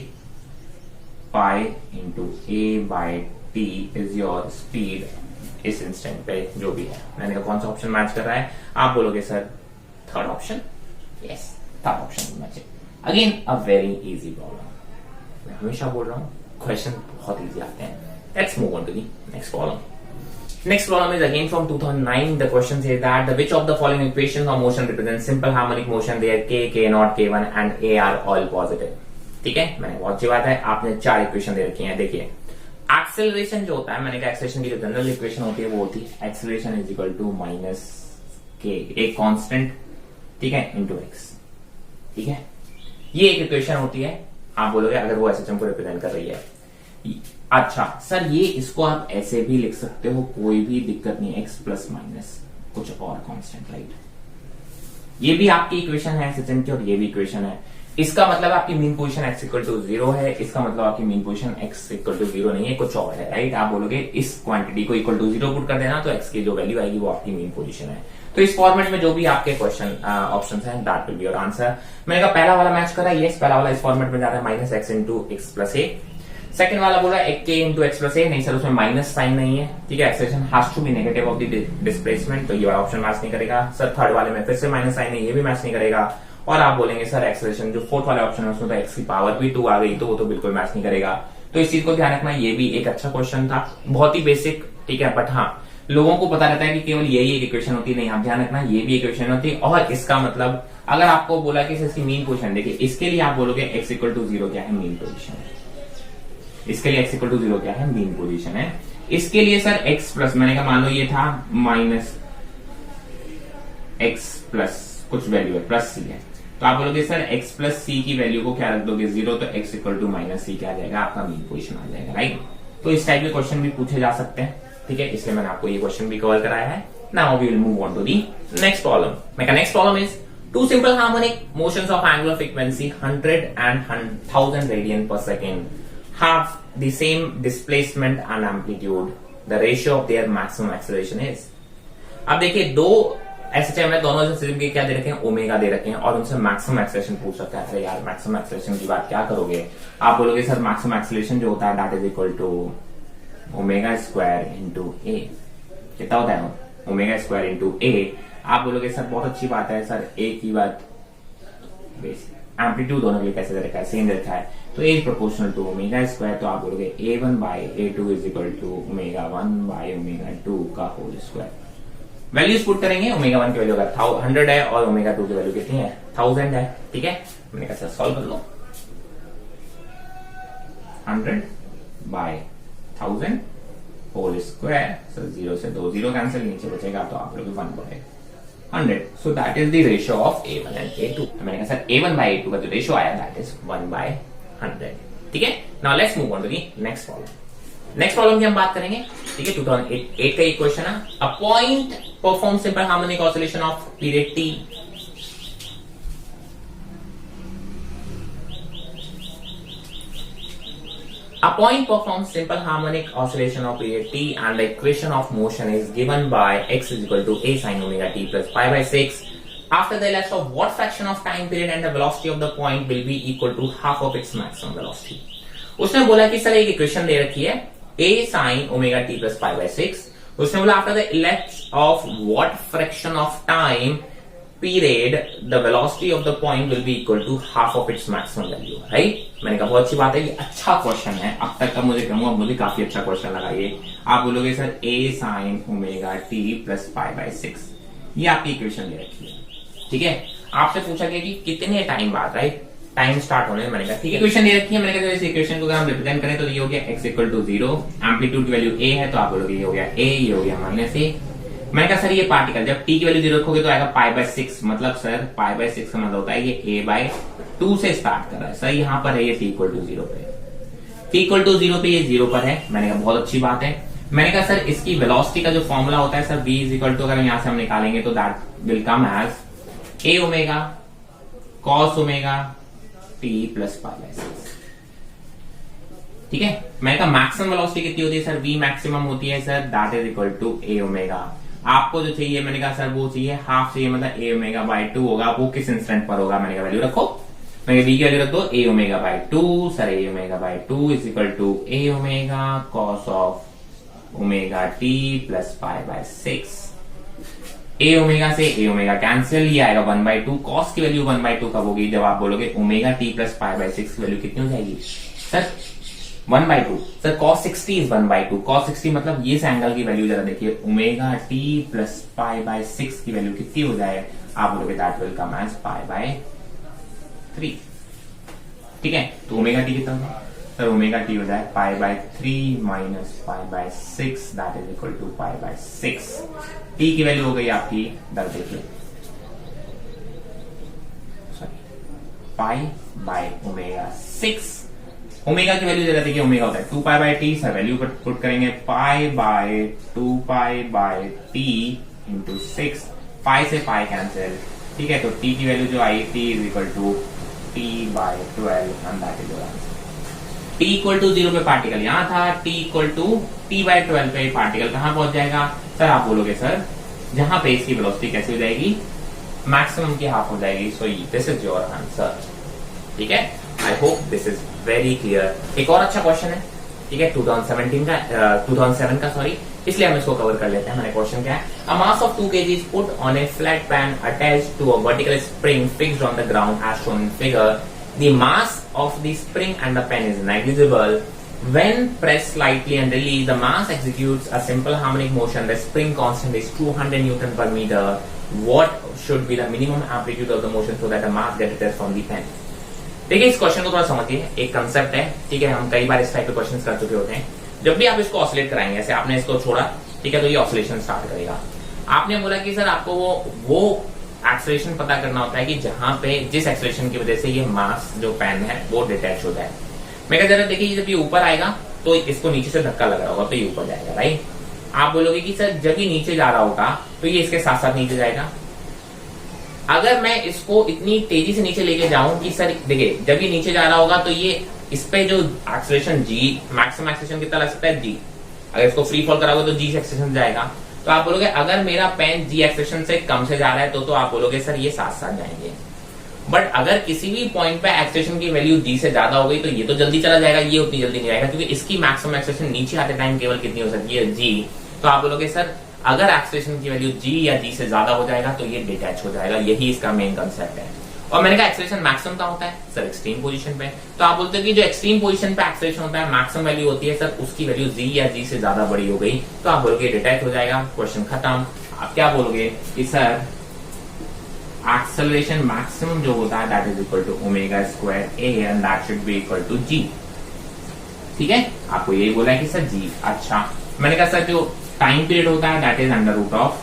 pi into a/t is your speed इस इंस्टेंट पे जो भी है। मैंने कहा कौन सा ऑप्शन मैच कर रहा है, आप बोलोगे sir third option. Yes, third option match. Again a very easy problem. मैं हमेशा बोल रहा हूं क्वेश्चन बहुत इजी आते हैं। Let's move on to the next problem. Next problem is again from 2009. The question says that which of the following equations of motion represents simple harmonic motion where k, k0, k1 and a are all positive। ठीक है, मैंने बहुत अच्छी बात है, आपने 4 equation दे रखी हैं। देखिए एक्सेलरेशन जो होता है, मैंने कहा एक्सेलरेशन की जो जनरल इक्वेशन होती है वो होती है acceleration is equal to minus k, एक कांस्टेंट, ठीक है, इंटू एक्स। ठीक है, ये एक इक्वेशन होती है। आप बोलोगे अगर वो एसएचएम को रिप्रेजेंट कर रही है। अच्छा सर, ये इसको आप ऐसे भी लिख सकते हो, कोई भी दिक्कत नहीं, एक्स प्लस माइनस कुछ और कांस्टेंट, राइट। ये भी आपकी इक्वेशन है एसएचएम की और ये भी इक्वेशन है। इसका मतलब आपकी mean position x equal to 0 है, इसका मतलब आपकी mean position x equal to 0 नहीं है, कुछ और है, राइट। आप बोलोगे इस क्वांटिटी को इक्वल टू 0 पुट कर देना तो x की जो वैल्यू आएगी वो आपकी मीन पोजीशन है। तो इस फॉर्मेट में जो भी आपके क्वेश्चन ऑप्शन है that will be your answer. मैंने कहा पहला वाला मैच करा, यस, पहला वाला इस फॉर्मेट में जा रहा है minus X into X plus A. Second वाला बोला एक के इंटू एक्स प्लस ए, नहीं सर उसमें माइनस साइन नहीं है, ठीक है, acceleration has to be negative of the displacement, तो ये वाला ऑप्शन मैच नहीं करेगा। सर थर्ड वाले में फिर से माइनस साइन है, ये भी मैच नहीं करेगा। और आप बोलेंगे सर एक्सेलेरेशन जो फोर्थ वाले ऑप्शन है उसमें तो एक्स की पावर भी 2 आ गई, तो वो तो बिल्कुल मैच नहीं करेगा। तो इस चीज को ध्यान रखना, ये भी एक अच्छा क्वेश्चन था, बहुत ही बेसिक, ठीक है, बट हाँ लोगों को पता रहता है कि केवल यही एक इक्वेशन होती है, नहीं, आप ध्यान रखना ये भी इक्वेशन होती है। और इसका मतलब अगर आपको बोला कि इसकी मीन पोजीशन, देखिए इसके लिए आप बोलोगे एक्स इक्वल टू 0 क्या है, मीन पोजीशन है। इसके लिए x इक्वल टू 0 क्या है, मीन पोजीशन है। इसके लिए सर x प्लस, मैंने कहा मान लो ये था माइनस x प्लस कुछ वैल्यू है, प्लस c है, तो आप बोलोगे सर x प्लस c की वैल्यू को क्या रख दोगे 0, तो x equal to minus c क्या आ जाएगा, आपका मीन पोजीशन आ जाएगा, राइट। तो इस टाइप के क्वेश्चन भी पूछे जा सकते हैं, ठीक है, इसलिए मैंने आपको ये क्वेश्चन भी कवर कराया है। Now we will move on to the next problem. मैं next problem is two simple harmonic motions of angular frequency 100 and 1000 radian per second have the same displacement and amplitude. The ratio of their maximum acceleration is। अब देखिए दो SHM है, दोनों system के क्या दे रखे हैं, ओमेगा दे रखे हैं, और उनसे मैक्सिमम एक्सेलरेशन पूछ सकता है। अरे यार मैक्सिमम एक्सेलरेशन की बात क्या करोगे, आप बोलोगे सर मैक्सिमम एक्सेलरेशन जो होता है that is equal to omega square into A. कितना होता है, ओमेगा स्क्वायर इंटू ए। आप बोलोगे सर बहुत अच्छी बात है सर, ए की बात एम्पलीट्यूड दोनों के लिए कैसे दे रखा है, सेम दे रखा है, तो A is proportional to omega square, तो आप बोलोगे A1 by A2 is equal to omega 1 by omega 2 का होल स्क्वायर। वैल्यूज पुट करेंगे, ओमेगा 1 की वैल्यू अगर 100 है और ओमेगा 2 की वैल्यू कितनी है, 1000 है। ठीक है, मैंने कहा सर सॉल्व कर लो, 100 बाय 1000 होल स्क्वायर, सर 0 से 2 0 कैंसिल, नीचे बचेगा तो आप लोग 1 बढ़ेगा 100। सो that is the ratio of A1 and A2। मैंने कहा सर A1 बाय A2 का जो रेशियो आया दैट इज 1 बाय 100। ठीक है, now let's move on to the next problem. Next problem की हम बात करेंगे। ठीक है, 2008 का एक क्वेश्चन है, a point perform simple harmonic oscillation of period T। A point performs simple harmonic oscillation of period T and the equation of motion is given by x is equal to a sin omega t plus pi by 6. After the elapse of what fraction of time period and the velocity of the point will be equal to half of its maximum velocity. उसने बोला कि sir एक equation दे रखी है a sin omega t plus pi by 6. उसने बोला after the elapse of what fraction of time period the velocity of the point will be equal to half of its maximum value, right? मैंने कहा बहुत अच्छी बात है, ये अच्छा क्वेश्चन है, अब तक का मुझे कहूंगा मुझे काफी अच्छा क्वेश्चन लगा ये। आप बोलोगे sir a sin omega t plus pi by 6, ये आपकी इक्वेशन दे रखी है। ठीक है, आपसे पूछा गया कि कितने टाइम बाद, राइट, टाइम स्टार्ट होने, मैंने कहा ठीक है इक्वेशन दे रखी है, मैंने कहा इस इक्वेशन को अगर हम रिप्रेजेंट करें तो ये हो गया x इक्वल टू 0, एम्पलीट्यूड की वैल्यू a है तो आप बोलोगे ये हो गया a, ये हो गया माइनस a। मैंने कहा सर ये पार्टिकल जब t की वैल्यू 0 रखोगे तो आएगा पाई बाय 6, मतलब सर पाई बाय 6 का मतलब होता है ये a बाय 2 से स्टार्ट कर रहा है। सर यहाँ पर है ये t इक्वल टू 0 पे, t इक्वल टू 0 पे ये 0 पर है। मैंने कहा बहुत अच्छी बात है। मैंने कहा सर इसकी वेलोसिटी का जो फॉर्मूला होता है sir v is equal to, अगर यहां से हम निकालेंगे तो that will come as a omega cos omega t plus pi by 6। ठीक है, मैंने कहा मैक्सिमम वेलोसिटी कितनी होती है सर, v मैक्सिमम होती है sir, that is equal to a omega. आपको जो चाहिए मैंने कहा सर वो चाहिए हाफ चाहिए, मतलब a ओमेगा बाय 2 होगा, वो किस इंस्टेंट पर होगा, मैंने कहा वैल्यू रखो, मैंने v की वैल्यू रख दो a omega by 2, sir a omega by 2 is equal to a omega cos of omega t plus pi by 6। a omega से a ओमेगा कैंसिल, ये आएगा 1 बाय 2, cos की वैल्यू 1 बाय 2 कब होगी, जब आप बोलोगे omega t plus pi by 6 की वैल्यू कितनी हो जाएगी sir 1 bye 2। Sir cos 60 is 1 bye 2, cos 60 मतलब ये एंगल की वैल्यू जरा देखिए, omega t plus pi by 6 की वैल्यू कितनी हो जाए, आप बोलोगे that will come as pi by 3। ठीक है, तो ओमेगा t कितना होगा सर, ओमेगा t हो जाए pi by 3 minus pi by 6, that is equal to pi by 6। t की वैल्यू हो गई आपकी दर देखिए, sorry pi by omega 6। Omega की वैल्यू जरा देखिए, ओमेगा होता है 2 pi by T, sir value put करेंगे pi by 2 pi by T into 6, pi से पाई कैंसिल। ठीक है, तो टी की वैल्यू जो आई t is equal to t by 12 and that is your answer. T equal to 0 पे particle यहां था, t equal to t by 12 पे पार्टिकल कहां पहुंच जाएगा सर, आप बोलोगे सर जहां पे इसकी वेलोसिटी कैसी हो जाएगी, मैक्सिमम की हाफ हो जाएगी। So this is your answer. ठीक है, I hope this is very clear. एक और अच्छा क्वेश्चन है, ठीक है, 2007 का सॉरी, इसलिए हम इसको कवर कर लेते हैं। हमारे क्वेश्चन क्या है, अ mass of 2 kg is put on a flat pan attached to a vertical spring fixed on the ground as shown in figure. The mass of the spring and the pen is negligible. When pressed slightly and released, the mass executes a simple harmonic motion. The spring constant is 200 Newton per meter. What should be the minimum amplitude of the motion so that the mass gets detached from the pen? देखिए इस question को थोड़ा समझिए, एक concept है, ठीक है, हम कई बार इस टाइप के क्वेश्चन कर चुके होते हैं। जब भी आप इसको ऑसिलेट कराएंगे, ऐसे आपने इसको छोड़ा, ठीक है, तो ये ऑसिलेशन स्टार्ट करेगा। आपने बोला कि सर आपको वो एक्सेलरेशन पता करना होता है कि जहां पे जिस एक्सेलरेशन की वजह से ये मास जो पेन है वो डिटैच हो जाए। मैं कह जरा देखिए जब ये ऊपर आएगा तो इसको नीचे से धक्का लग रहा होगा तो ये ऊपर जाएगा, राइट। आप बोलोगे कि सर जब ये नीचे जा रहा होगा तो ये इसके साथ साथ नीचे जाएगा। अगर मैं इसको इतनी तेजी से नीचे लेके जाऊं कि सर देखिए जब ये नीचे जा रहा होगा तो ये इस पे जो एक्सेलरेशन g, मैक्सिमम एक्सेलरेशन कितना लग सकता है g, अगर इसको फ्री फॉल कराओगे तो g एक्सेलरेशन जाएगा। तो आप बोलोगे अगर मेरा पेन g एक्सेलरेशन से कम से जा रहा है तो आप बोलोगे सर ये साथ साथ जाएंगे। बट अगर किसी भी पॉइंट पे एक्सेलरेशन की वैल्यू g से ज्यादा हो गई तो ये तो जल्दी चला जाएगा, ये उतनी जल्दी नहीं जाएगा, क्योंकि इसकी मैक्सिमम एक्सेलरेशन नीचे आते टाइम केवल कितनी हो सकती है g। तो आप बोलोगे सर अगर एक्सेलरेशन की वैल्यू g या g से ज्यादा हो जाएगा तो ये डिटैच हो जाएगा, यही इसका मेन कंसेप्ट है। और मैंने कहा एक्सेलरेशन मैक्सिमम का होता है सर एक्सट्रीम पोजीशन पे। तो आप बोलते हो कि जो एक्सट्रीम पोजीशन पे एक्सेलरेशन होता है मैक्सिमम वैल्यू होती है सर, उसकी वैल्यू जी या जी से ज्यादा बड़ी हो गई तो आप बोलोगे डिटेक्ट हो जाएगा, क्वेश्चन खत्म। आप क्या बोलोगे कि सर एक्सेलरेशन मैक्सिमम जो होता है that is equal to omega square A and that should be equal to g. ठीक है, आपको यही बोला है कि सर जी। अच्छा, मैंने कहा सर जो टाइम पीरियड होता है that is under root of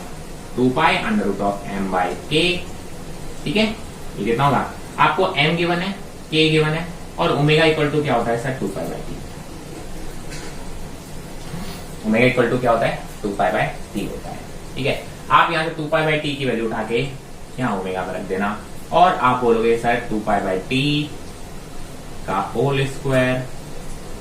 2 pi under root of m by k. ठीक है, ये कितना होगा, आपको m गिवन है, k गिवन है और ओमेगा इक्वल टू क्या होता है sir 2 pi by t. Omega equal to क्या होता है 2 पाई बाई टी होता है। ठीक है, आप यहां से 2 पाई बाई टी की वैल्यू उठा के यहां ओमेगा पर रख देना और आप बोलोगे सर 2 पाई बाई टी का whole square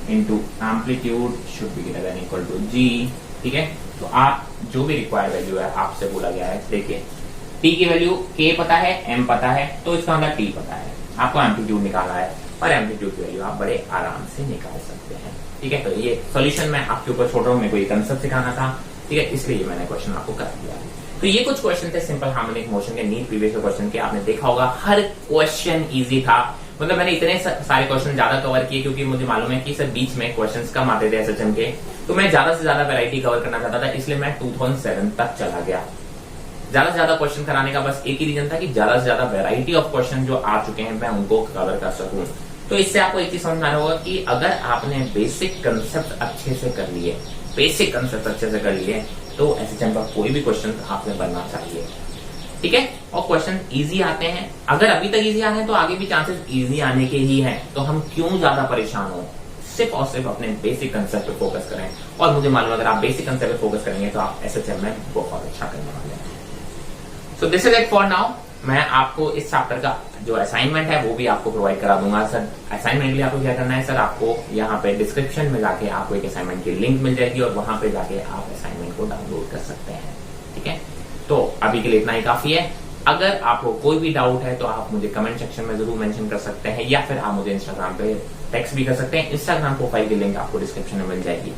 into amplitude should be greater than equal to g. ठीक है, तो आप जो भी रिक्वायर्ड वैल्यू है आपसे बोला गया है, देखिए टी की वैल्यू के पता है, एम पता है, तो इसका मतलब टी पता है, आपको एम्पलीट्यूड निकालना है और एम्पलीट्यूड की वैल्यू आप बड़े आराम से निकाल सकते हैं। ठीक है, तो ये सॉल्यूशन मैं आपके ऊपर छोड़ रहा हूँ, मेरे को ये कंसेप्ट सिखाना था। ठीक है, इसलिए मैंने क्वेश्चन आपको कर दिया। तो ये कुछ क्वेश्चन थे सिंपल हार्मोनिक मोशन के नीट प्रीवियस क्वेश्चन के, आपने देखा होगा हर क्वेश्चन इजी था। मतलब मैंने इतने सारे क्वेश्चन ज्यादा कवर किए क्योंकि मुझे मालूम है कि सर बीच में क्वेश्चंस कम आते थे एसएचएम के, तो मैं ज्यादा से ज्यादा वैरायटी कवर करना चाहता था, इसलिए मैं 2007 तक चला गया। ज्यादा से ज्यादा क्वेश्चन कराने का बस एक ही रीजन था कि ज्यादा से ज्यादा वैरायटी ऑफ क्वेश्चन जो आ चुके हैं मैं उनको कवर कर सकूं। तो इससे आपको एक चीज समझ में आ रहा होगा कि अगर आपने बेसिक कंसेप्ट अच्छे से कर लिए, बेसिक कंसेप्ट अच्छे से कर लिए, तो एसएचएम का कोई भी क्वेश्चन आपने बनना चाहिए। ठीक है, और क्वेश्चन इजी आते हैं, अगर अभी तक इजी आ रहे हैं तो आगे भी चांसेस इजी आने के ही हैं, तो हम क्यों ज्यादा परेशान हो, सिर्फ और सिर्फ अपने बेसिक कंसेप्ट पे फोकस करें। और मुझे मालूम है अगर आप बेसिक कंसेप्ट पे फोकस करेंगे तो आप एसएचएम में बहुत अच्छा करने वाले हैं। So this is it for now. मैं आपको इस चैप्टर का जो असाइनमेंट है वो भी आपको प्रोवाइड करा दूंगा। सर असाइनमेंट के लिए आपको क्या करना है, सर आपको यहाँ पे डिस्क्रिप्शन में जाके आपको एक असाइनमेंट की लिंक मिल जाएगी और वहां पे जाके आप असाइनमेंट को डाउनलोड कर सकते हैं। ठीक है, तो अभी के लिए इतना ही काफी है। अगर आपको कोई भी डाउट है तो आप मुझे कमेंट सेक्शन में जरूर मेंशन कर सकते हैं या फिर आप मुझे इंस्टाग्राम पे टेक्स्ट भी कर सकते हैं। इंस्टाग्राम प्रोफाइल की लिंक आपको डिस्क्रिप्शन में मिल जाएगी।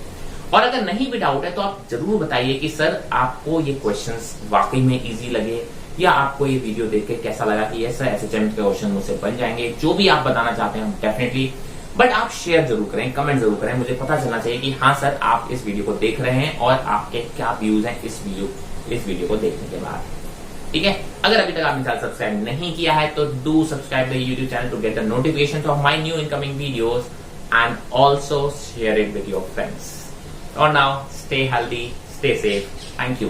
और अगर नहीं भी डाउट है तो आप जरूर बताइए कि सर आपको ये क्वेश्चंस वाकई में इजी लगे या आपको ये वीडियो देख के कैसा लगा कि यस सर एसएचएम के क्वेश्चन मुझसे बन जाएंगे। जो भी आप बताना चाहते हैं डेफिनेटली, बट आप शेयर जरूर करें, कमेंट जरूर करें, मुझे पता चलना चाहिए कि हाँ सर आप इस वीडियो को देख रहे हैं और आपके क्या व्यूज हैं इस वीडियो को देखने के बाद। ठीक है, अगर अभी तक आपने चैनल सब्सक्राइब नहीं किया है तो do subscribe the YouTube channel to get the notification of my new incoming videos and also share it with your friends. और now stay healthy, stay safe, thank you.